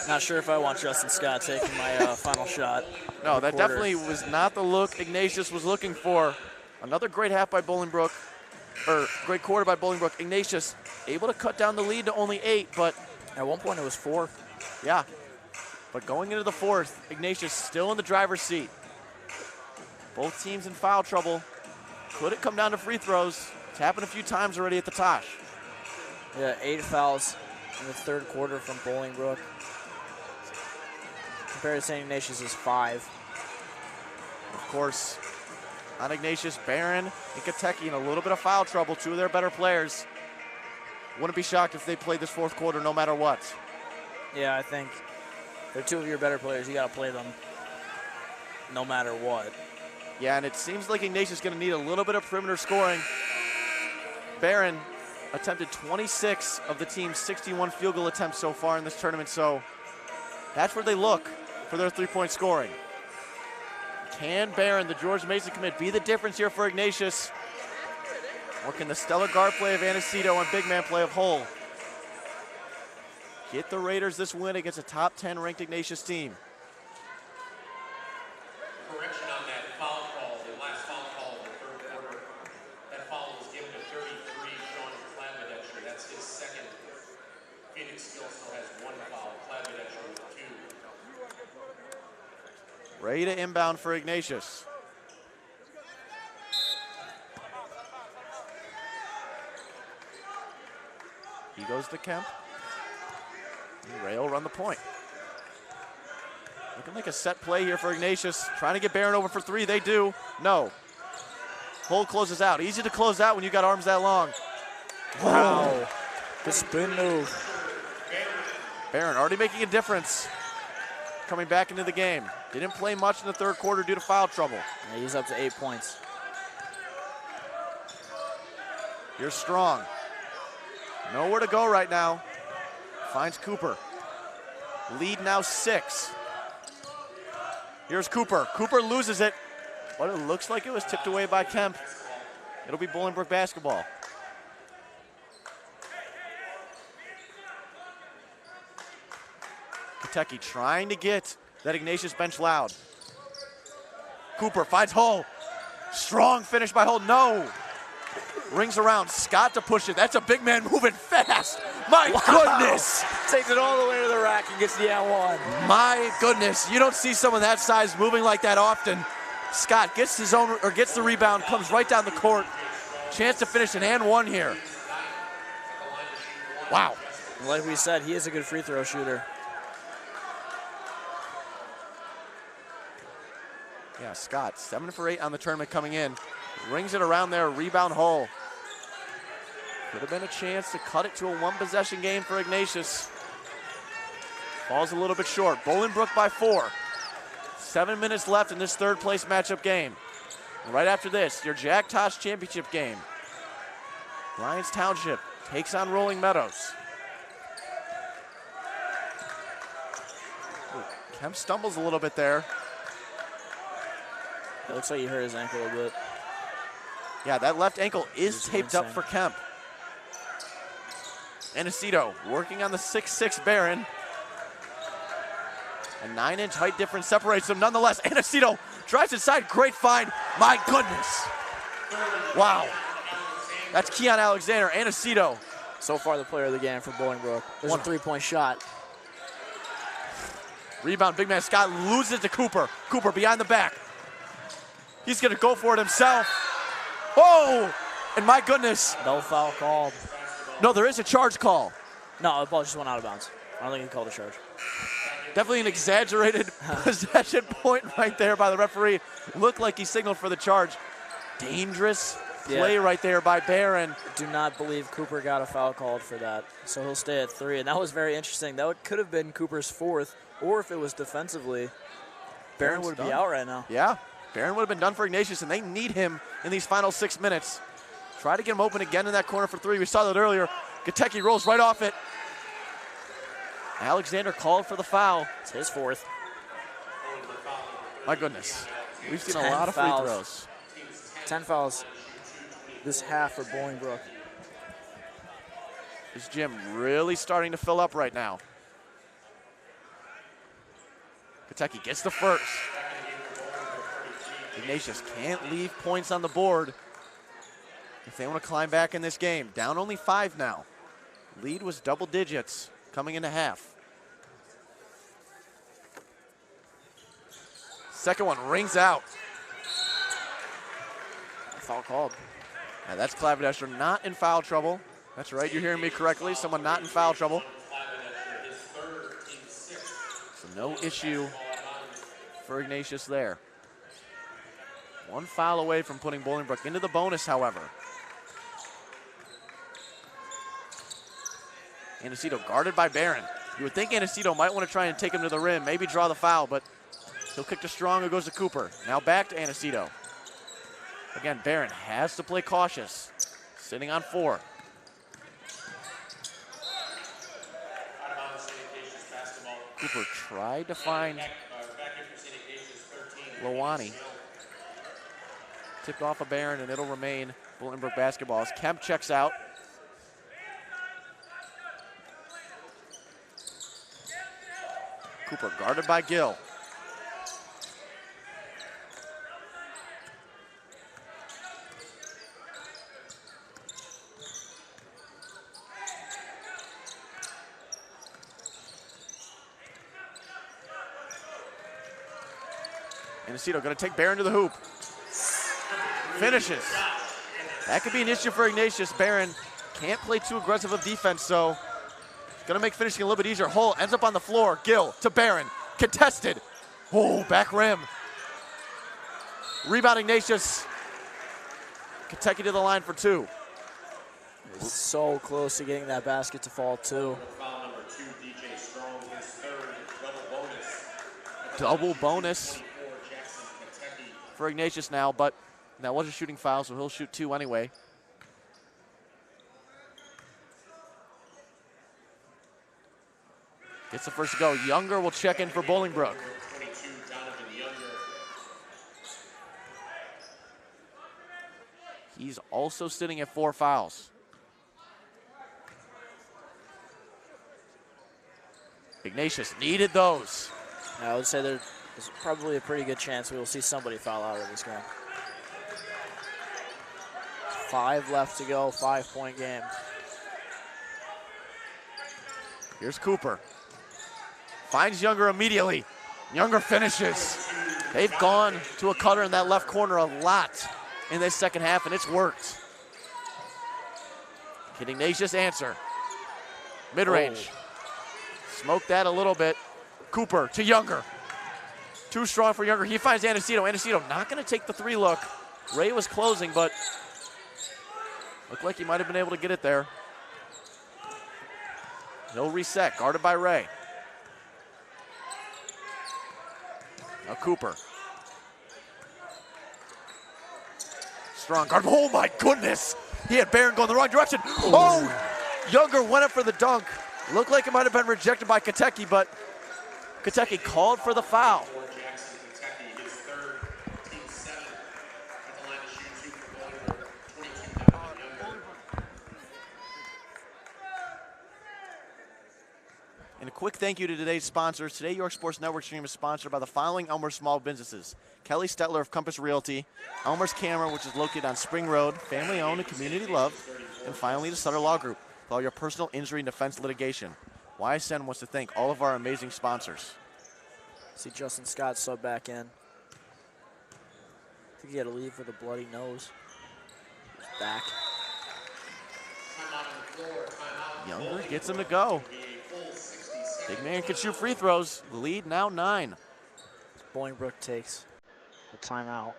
Not sure if I want Justin Scott taking my final shot. No, that definitely was not the look Ignatius was looking for. Another great half by Bolingbrook, or great quarter by Bolingbrook. Ignatius able to cut down the lead to only 8, but at one point it was 4. Yeah, but going into the 4th, Ignatius still in the driver's seat. Both teams in foul trouble. Could it come down to free throws? It's happened a few times already at the Tosh. Yeah, 8 fouls in the 3rd quarter from Bolingbrook. Compared to St. Ignatius' 5. Of course, on Ignatius, Barron and Katecki in a little bit of foul trouble, 2 of their better players. Wouldn't be shocked if they played this 4th quarter no matter what. Yeah, I think they're 2 of your better players. You got to play them no matter what. Yeah, and it seems like Ignatius is going to need a little bit of perimeter scoring. Barron attempted 26 of the team's 61 field goal attempts so far in this tournament, so that's where they look for their 3-point scoring. Can Barron, the George Mason commit, be the difference here for Ignatius? Or can the stellar guard play of Ignatius and big man play of Hull get the Raiders this win against a top 10 ranked Ignatius team? Correction on that foul call, the last foul call in the 3rd quarter. That foul was given to 33, Sean Clavadescher. That's his 2nd. Phoenix still has 1 foul. Clavadescher with 2. Ready to inbound for Ignatius. He goes to Kemp. And Ray will run the point. Looking like a set play here for Ignatius. Trying to get Barron over for 3. They do. No. Hull closes out. Easy to close out when you got arms that long. Wow. The spin move. Barron already making a difference. Coming back into the game. Didn't play much in the 3rd quarter due to foul trouble. Yeah, he's up to 8 points. Here's Strong. Nowhere to go right now. Finds Cooper. Lead now 6. Here's Cooper. Cooper loses it, but it looks like it was tipped away by Kemp. It'll be Bolingbrook basketball. Kentucky trying to get that Ignatius bench loud. Cooper finds Hull. Strong finish by Hull. No. Rings around. Scott to push it. That's a big man moving fast. My goodness. Takes it all the way to the rack and gets the and 1. My goodness. You don't see someone that size moving like that often. Scott gets his own, or gets the rebound, comes right down the court. Chance to finish an and 1 here. Wow. Like we said, he is a good free throw shooter. Yeah, Scott, 7 for 8 on the tournament coming in. Rings it around there, rebound Hull. Could have been a chance to cut it to a 1-possession game for Ignatius. Falls a little bit short. Bolingbrook by 4. 7 minutes left in this 3rd place matchup game. Right after this, your Jack Tosh championship game. Lyons Township takes on Rolling Meadows. Ooh, Kemp stumbles a little bit there. It looks like he hurt his ankle a bit. Yeah, that left ankle is This is taped up insane. for Kemp. Ignatius working on the 6'6" Barron. A 9-inch height difference separates them nonetheless. Ignatius drives inside, great find. My goodness. Wow. That's Keon Alexander, Ignatius. So far, the player of the game for Bolingbrook. There's a 3-point shot. Rebound, big man Scott loses to Cooper. Cooper behind the back. He's gonna go for it himself. Oh, and my goodness. No foul called. No, there is a charge call. No, the ball just went out of bounds. I don't think he called a charge. Definitely an exaggerated possession point right there by the referee. Looked like he signaled for the charge. Dangerous play right there by Barron. Do not believe Cooper got a foul called for that. So he'll stay at 3, and that was very interesting. That could have been Cooper's 4th, or if it was defensively, Barron would be out right now. Yeah, Barron would have been done for Ignatius, and they need him in these final 6 minutes. Try to get him open again in that corner for 3. We saw that earlier. Gatecki rolls right off it. Alexander called for the foul. It's his 4th. My goodness. We've seen a 10 lot of free fouls. throws. 10 fouls this half for Bolingbrook. This gym really starting to fill up right now. Gatecki gets the first. Ignatius can't leave points on the board if they want to climb back in this game. Down only 5 now. Lead was double digits coming into half. Second one rings out. Foul called. Now that's Clavadesher not in foul trouble. That's right, you're hearing me correctly. Someone not in foul trouble. So no issue for Ignatius there. 1 foul away from putting Bolingbrook into the bonus, however. Ignatius guarded by Barron. You would think Ignatius might want to try and take him to the rim, maybe draw the foul, but he'll kick to Strong, who goes to Cooper. Now back to Ignatius. Again, Barron has to play cautious. Sitting on 4. Cooper tried to find Lowani. Tipped off of Barron, and it'll remain Bolingbrook basketball as Kemp checks out. Cooper guarded by Gill. Ignatius going to take Barron to the hoop. Finishes. That could be an issue for Ignatius. Barron can't play too aggressive of defense, so it's going to make finishing a little bit easier. Hull ends up on the floor. Gill to Barron. Contested. Oh, back rim. Rebound Ignatius. Gatecki to the line for 2. He's so close to getting that basket to fall, too. Foul number 2, DJ Strong, his 3rd, double bonus. Double bonus 24, Jackson, Kentucky. for Ignatius now, but that was a shooting foul, so he'll shoot 2 anyway. Gets the first to go. Younger will check in for Bolingbrook. 22, Donovan Younger. He's also sitting at 4 fouls. Ignatius needed those. I would say there's probably a pretty good chance we will see somebody foul out of this game. 5 left to go, 5-point game. Here's Cooper. Finds Younger immediately. Younger finishes. They've gone to a cutter in that left corner a lot in this second half, and it's worked. Can Ignatius answer? Mid-range. Smoked that a little bit. Cooper to Younger. Too strong for Younger. He finds Ignatius. Ignatius not going to take the 3 look. Ray was closing, but looked like he might have been able to get it there. He'll reset, guarded by Ray. Now Cooper. Strong guard. Oh my goodness! He had Barron going the wrong direction. Oh, Younger went up for the dunk. Looked like it might have been rejected by Kentucky, but Kentucky called for the foul. Jackson, Kentucky, his third, team 7 at the line to shoot 2 for Bolingbrook, 22 down to Younger. And a quick thank you to today's sponsors. Today, York Sports Network stream is sponsored by the following Elmer small businesses. Kelly Stetler of Compass Realty, Elmer's Camera, which is located on Spring Road, family owned and community loved, and finally the Sutter Law Group for all your personal injury and defense litigation. YSN wants to thank all of our amazing sponsors. See Justin Scott sub back in. I think he had to leave with a bloody nose. He's back. Younger gets him to go. Big man can shoot free throws. The lead now 9. Bolingbrook takes the timeout.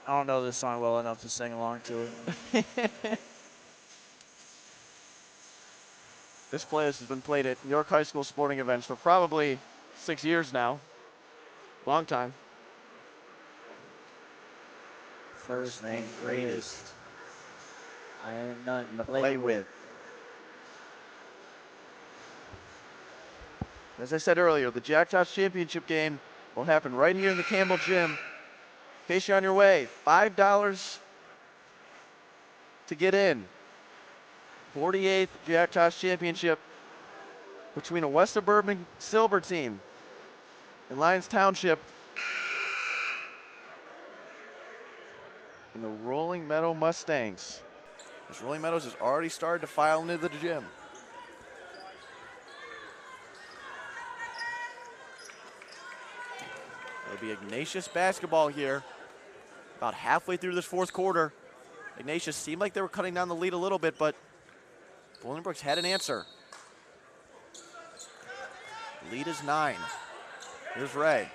I don't know this song well enough to sing along to it. This playlist has been played at York High School sporting events for probably 6 years now. Long time. First name greatest. I have nothing to play with. As I said earlier, the Jack Tosh Championship game will happen right here in the Campbell Gym. In case you're on your way, $5 to get in. 48th Jack Tosh Championship between a West Suburban Silver team in Lyons Township and the Rolling Meadow Mustangs. As Rolling Meadows has already started to file into the gym. It'll be Ignatius basketball here. About halfway through this fourth quarter. Ignatius seemed like they were cutting down the lead a little bit, but Bolingbrook's had an answer. Lead is 9. Here's Ray.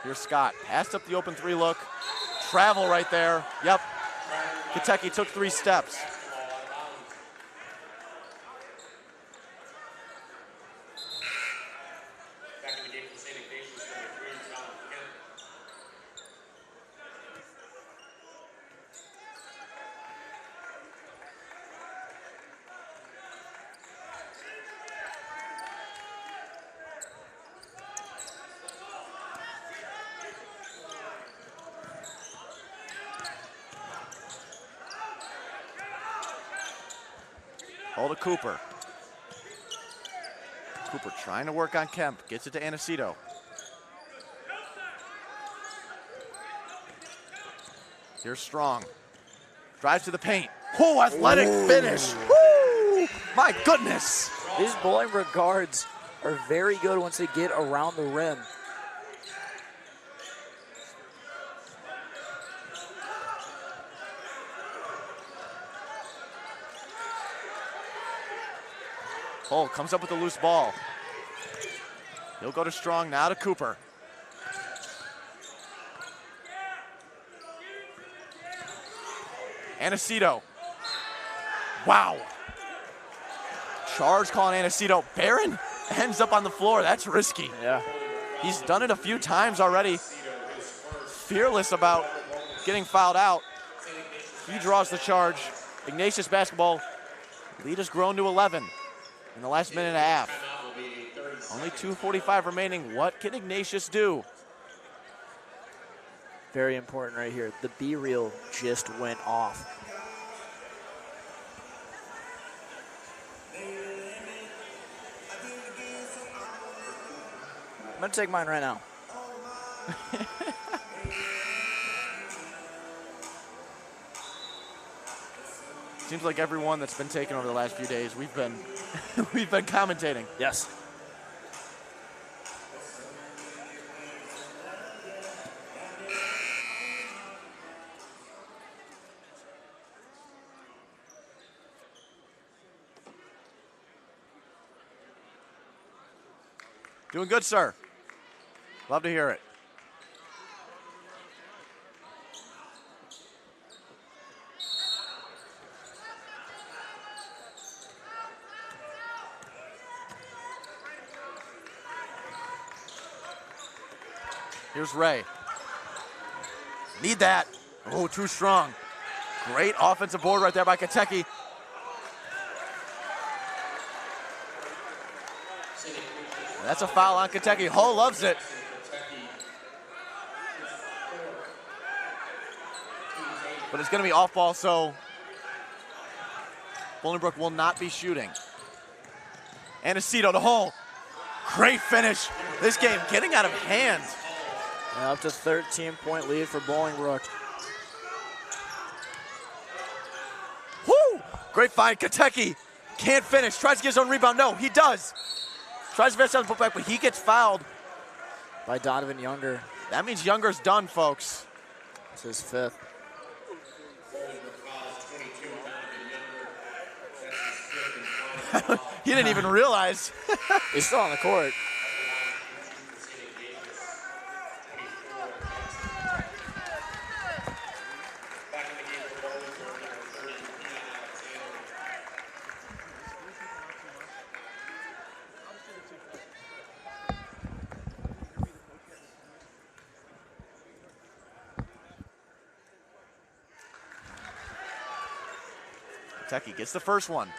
Here's Scott. Passed up the open 3 look. Travel right there. Yep. Kentucky took 3 steps. Back in the game for St. Ignatius, number 3, foul on Kent. Hold to Cooper. Cooper trying to work on Kemp. Gets it to Aniceto. Here's Strong. Drives to the paint. Oh, athletic finish. Woo! My goodness. These Bolingbrook guards are very good once they get around the rim. Hull comes up with a loose ball. He'll go to Strong, now to Cooper. Aniceto. Wow. Charge calling Aniceto. Barron ends up on the floor. That's risky. Yeah. He's done it a few times already. Fearless about getting fouled out. He draws the charge. Ignatius basketball. Lead has grown to 11 in the last minute and a half. Only 2:45 remaining. What can Ignatius do? Very important right here. The B-reel just went off. I'm gonna take mine right now. Seems like everyone that's been taken over the last few days, we've been commentating. Yes. Doing good, sir. Love to hear it. Here's Ray. Need that. Oh, too strong. Great offensive board right there by Kentucky. That's a foul on Kentucky. Hull loves it. But it's going to be off ball, so Bolingbrook will not be shooting. Anacito to Hull. Great finish. This game getting out of hand. Yeah, up to 13-point lead for Bolingbrook. Woo! Great find. Kentucky can't finish. Tries to get his own rebound. No, he does. Tries to finish on the putback, but he gets fouled By Donovan Younger. That means Younger's done, folks. It's his fifth. He didn't even realize. He's still on the court. Kentucky gets the first one.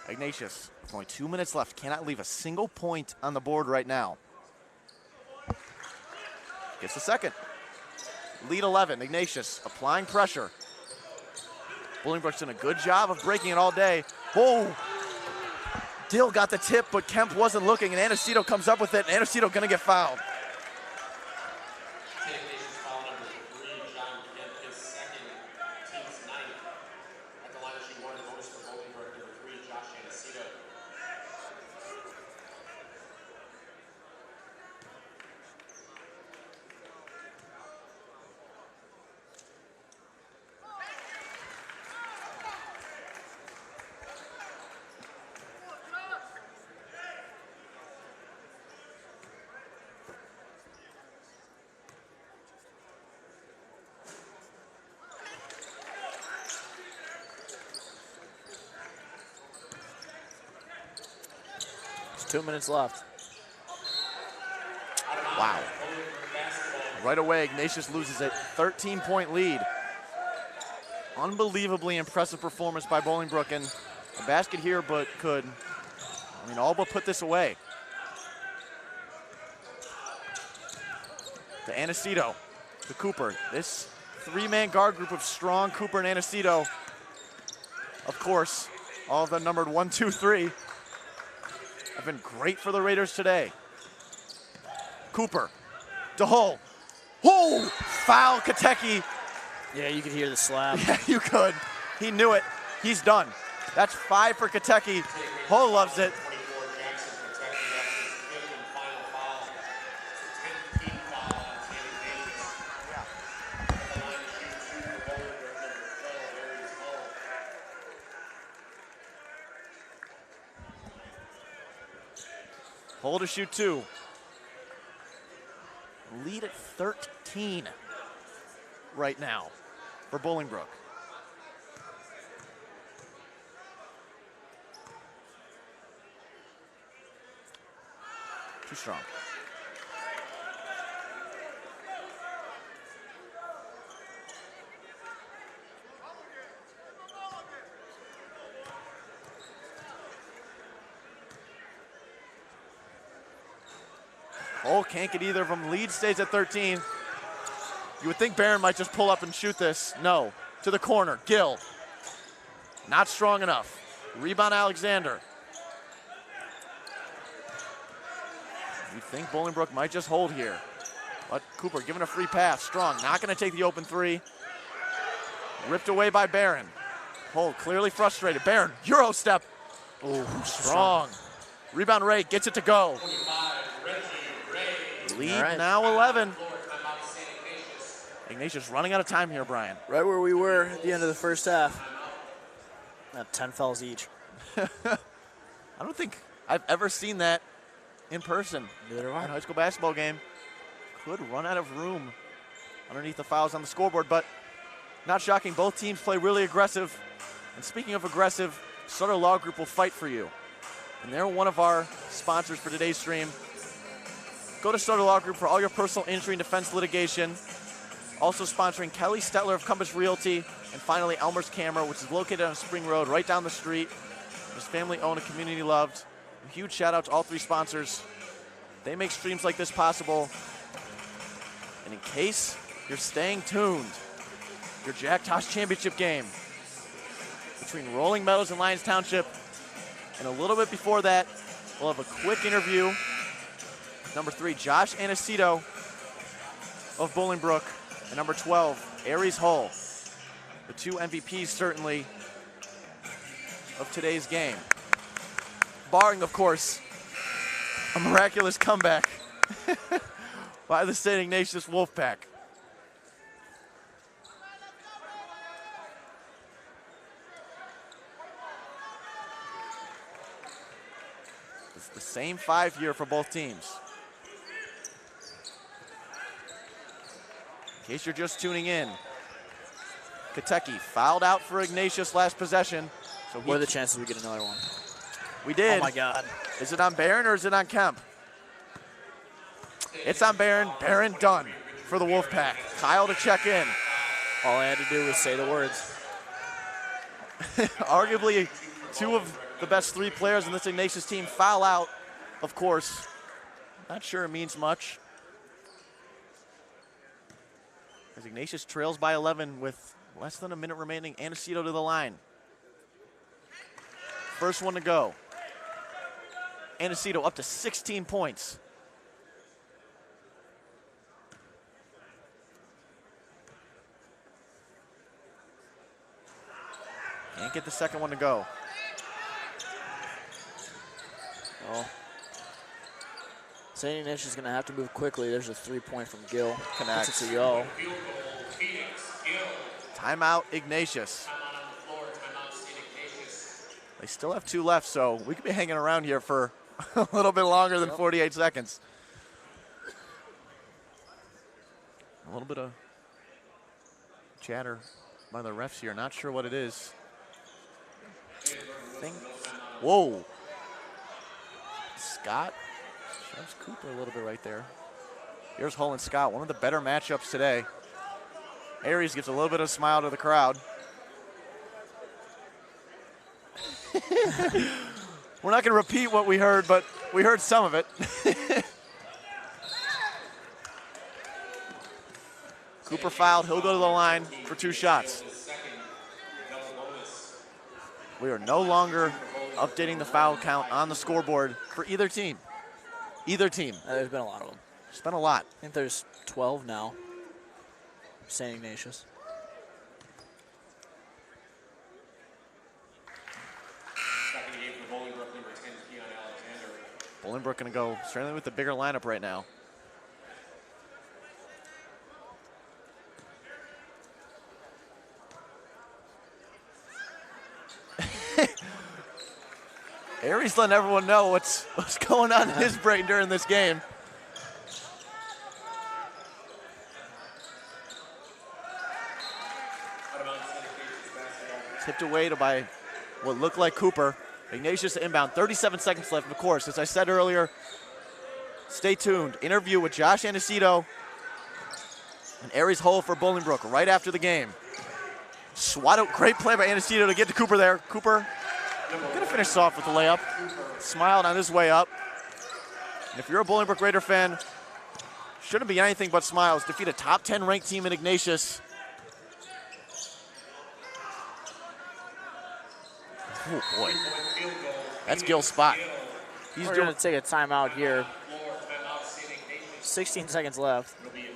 Ignatius, with only 2 minutes left, cannot leave a single point on the board right now. Gets the second. Lead 11, Ignatius applying pressure. Bolingbrook's done a good job of breaking it all day. Whoa! Dill got the tip, but Kemp wasn't looking, and Anacito comes up with it, and Anacito gonna get fouled. There's 2 minutes left. Wow. Right away, Ignatius loses it. 13-point lead. Unbelievably impressive performance by Bolingbrook, and a basket here, but could, all but put this away. To Anacito, to Cooper. This three-man guard group of Strong, Cooper, and Anacito, of course, all of them numbered 1, 2, 3, have been great for the Raiders today. Cooper, to Hull. Whoa! Foul, Kentucky. Yeah, you could hear the slap. Yeah, you could. He knew it. He's done. That's 5 for Kentucky. Hull loves it. Hull to shoot 2. Lead at 13 right now for Bolingbrook. Too strong. Oh, can't get either of them. Lead stays at 13. You would think Barron might just pull up and shoot this. No. To the corner. Gill. Not strong enough. Rebound Alexander. You think Bolingbrook might just hold here. But Cooper giving a free pass. Strong not going to take the open 3. Ripped away by Barron. Hull clearly frustrated. Barron, Euro step. Oh, strong. Rebound Ray gets it to go. Lead now 11. Ignatius running out of time here, Brian. Right where we were at the end of the first half. 10 fouls each. I don't think I've ever seen that in person. Neither have I. A high school basketball game. Could run out of room underneath the fouls on the scoreboard, but not shocking. Both teams play really aggressive. And speaking of aggressive, Sutter Law Group will fight for you. And they're one of our sponsors for today's stream. Go to Sutter Law Group for all your personal injury and defense litigation. Also sponsoring Kelly Stetler of Compass Realty, and finally Elmer's Camera, which is located on Spring Road right down the street. It's family owned and community loved. A huge shout out to all three sponsors. They make streams like this possible. And in case you're staying tuned, your Jack Tosh Championship game between Rolling Meadows and Lyons Township. And a little bit before that, we'll have a quick interview. Number 3, Josh Aniceto of Bolingbrook. And number 12, Aries Hull. The two MVPs, certainly, of today's game. Barring, of course, a miraculous comeback by the St. Ignatius Wolfpack. It's the same 5-year for both teams. In case you're just tuning in, Kateki fouled out for Ignatius last possession. So What are the chances we get another one? We did. Oh my God. Is it on Barron or is it on Kemp? It's on Barron. Barron done for the Wolfpack. Kyle to check in. All I had to do was say the words. Arguably, two of the best 3 players in this Ignatius team foul out, of course. Not sure it means much. As Ignatius trails by 11 with less than a minute remaining. Aniceto to the line. First one to go. Aniceto up to 16 points. Can't get the second one to go. Well, St. Ignatius is going to have to move quickly. There's a 3-point from Gill. Connects. It's a go. Field goal, Phoenix, Gill. Timeout, Ignatius. Timeout on the floor, timeout, St. Ignatius. They still have 2 left, so we could be hanging around here for a little bit longer than 48 seconds. A little bit of chatter by the refs here. Not sure what it is. Whoa. Scott shoves Cooper a little bit right there. Here's Hull and Scott, one of the better matchups today. Aries gives a little bit of a smile to the crowd. We're not going to repeat what we heard, but we heard some of it. Cooper fouled. He'll go to the line for 2 shots. We are no longer updating the foul count on the scoreboard for either team. Either team. There's been a lot of them. There's been a lot. I think there's 12 now. St. Ignatius. Second game for Bolingbrook, number 10, Keon Alexander. Bolingbrook going to go certainly with the bigger lineup right now. Aries letting everyone know what's going on in his brain during this game. Tipped away by what looked like Cooper. Ignatius inbound, 37 seconds left. Of course, as I said earlier, stay tuned. Interview with Josh Aniceto and Aries Hull for Bolingbrook right after the game. Swat out, great play by Aniceto to get to Cooper there. Cooper gonna finish off with the layup. Smiled on his way up. And if you're a Bolingbrook Raider fan, shouldn't be anything but smiles. Defeat a top 10 ranked team in Ignatius. Oh boy, that's Gil's spot. We're going to take a timeout here. 16 seconds left.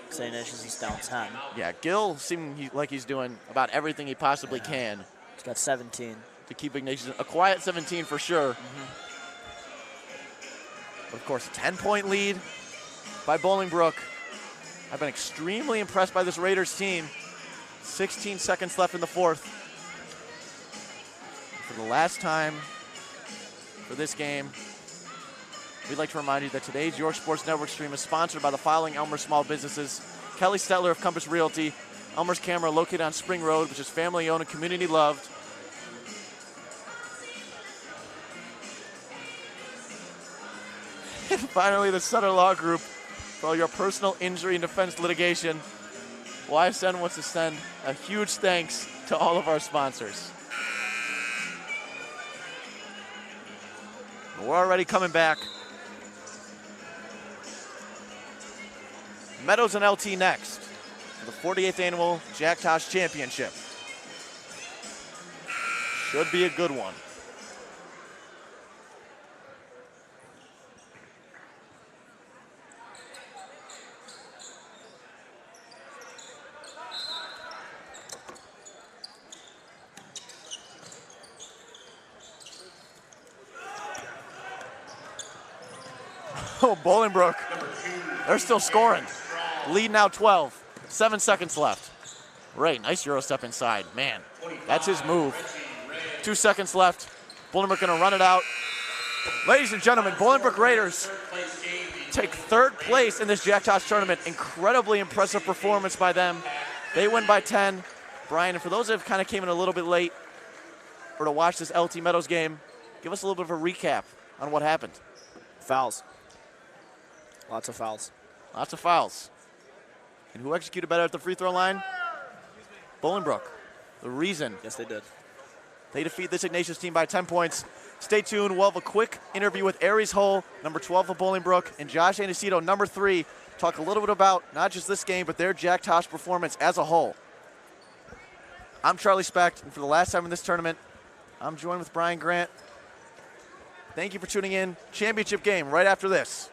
St. Ignatius is down 10. Yeah, Gil seeming like he's doing about everything he possibly can He's got 17. to keep Ignatius a quiet 17 for sure. But of course, a 10-point lead by Bolingbrook. I've been extremely impressed by this Raiders team. 16 seconds left in the fourth. For the last time for this game, We'd like to remind you that today's York Sports Network stream is sponsored by the following Elmer small businesses: Kelly Stetler of Compass Realty, Elmer's Camera located on Spring Road, which is family owned and community loved. And finally, the Sutter Law Group for all your personal injury and defense litigation. YSN wants to send a huge thanks to all of our sponsors. We're already coming back. Meadows and LT next for the 48th annual Jack Tosh Championship. Should be a good one. Oh, Bolingbrook. They're still scoring. Lead now 12. 7 seconds left. Ray, nice Euro step inside. Man, that's his move. 2 seconds left. Bolingbrook gonna run it out. Ladies and gentlemen, Bolingbrook Raiders take third place in this Jack Tosh tournament. Incredibly impressive performance by them. They win by 10. Brian, and for those that kind of came in a little bit late or to watch this LT Meadows game, give us a little bit of a recap on what happened. Fouls. Lots of fouls. Lots of fouls. And who executed better at the free throw line? Bolingbrook. The reason Yes, they did. they defeat this Ignatius team by 10 points. Stay tuned. We'll have a quick interview with Aries Hull, number 12 of Bolingbrook, and Josh Anacito, number 3. Talk a little bit about not just this game, but their Jack Tosh performance as a whole. I'm Charlie Specht, and for the last time in this tournament, I'm joined with Brian Grant. Thank you for tuning in. Championship game right after this.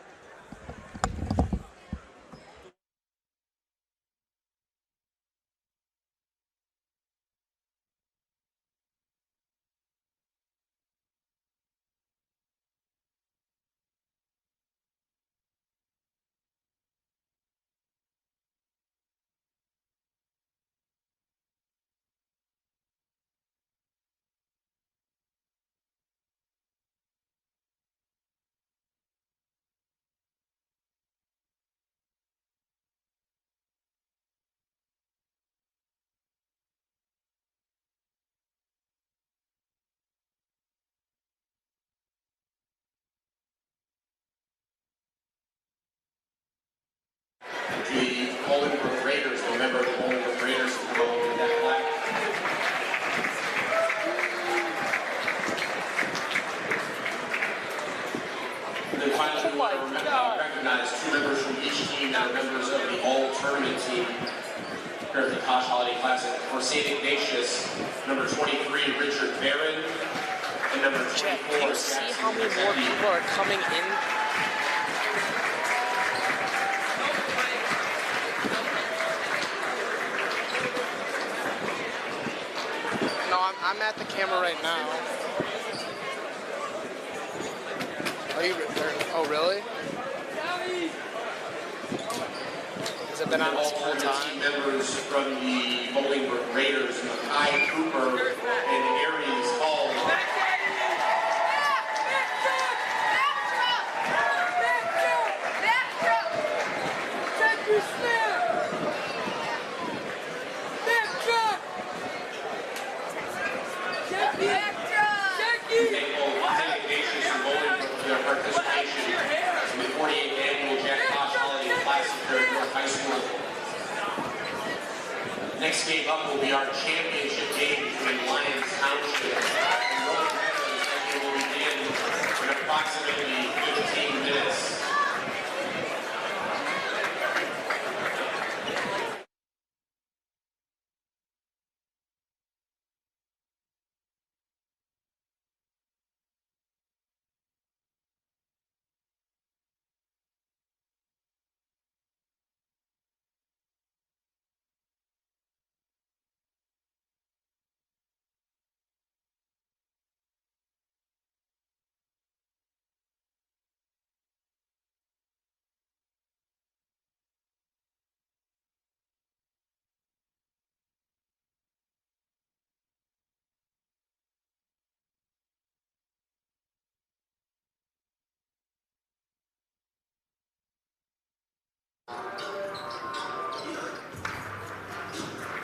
The Bolingbrook Raiders, remember the Bolingbrook Raiders who go over that flag. And then finally, we want to recognize 2 members from each team that are members of the all-tournament team here at the Tosh Holiday Classic. For St. Ignatius, number 23, Richard Barron, and number 24, Jack, do you see how many more people are coming in? No, I'm at the camera right now. Are you? Oh, really? Has it been on this whole time? Members from the Bolingbrook Raiders, Makai Cooper and Aries Hall. Participation in the 48th annual Jack Tosh Holiday Classic here at York High School. Next game up will be our championship game between Lyons Township and Rolling Meadows, and it will begin in approximately 15 minutes.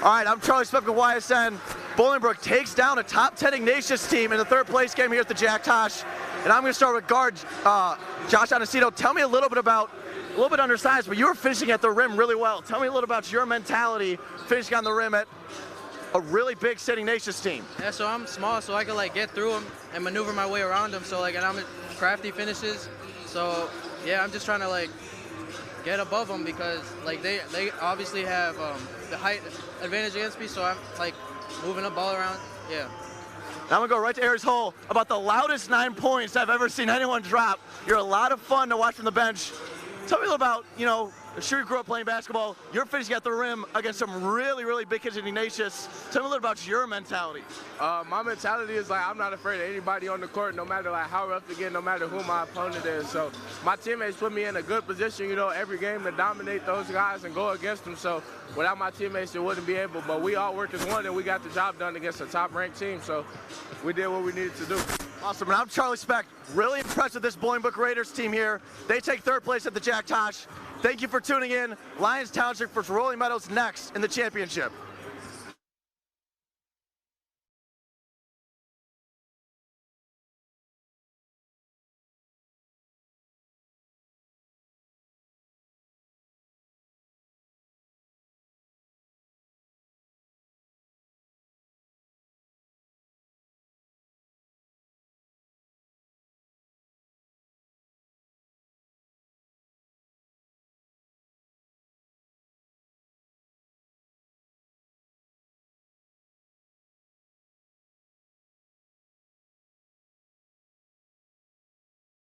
All right, I'm Charlie Specht with YSN. Bolingbrook takes down a top 10 Ignatius team in the third place game here at the Jack Tosh. And I'm going to start with guard Josh Onacito. Tell me a little bit undersized, but you were finishing at the rim really well. Tell me a little about your mentality finishing on the rim at a really big St. Ignatius team. Yeah, so I'm small, so I can like get through them and maneuver my way around them. So like, and I'm crafty finishes. So yeah, I'm just trying to like get above them because like they obviously have the height advantage against me. So I'm like moving the ball around. Yeah. Now I'm going to go right to Aries Hole. About the loudest 9 points I've ever seen anyone drop. You're a lot of fun to watch from the bench. Tell me a little about, I'm sure you grew up playing basketball. You're finishing at the rim against some really, really big kids in Ignatius. Tell me a little about your mentality. My mentality is like I'm not afraid of anybody on the court, no matter like how rough it gets, no matter who my opponent is. So my teammates put me in a good position, every game to dominate those guys and go against them. So without my teammates, it wouldn't be able. But we all worked as one, and we got the job done against a top-ranked team. So we did what we needed to do. Awesome. And I'm Charlie Specht. Really impressed with this Bolingbrook Raiders team here. They take third place at the Jack Tosh. Thank you for tuning in. Lions Township versus Rolling Meadows next in the championship.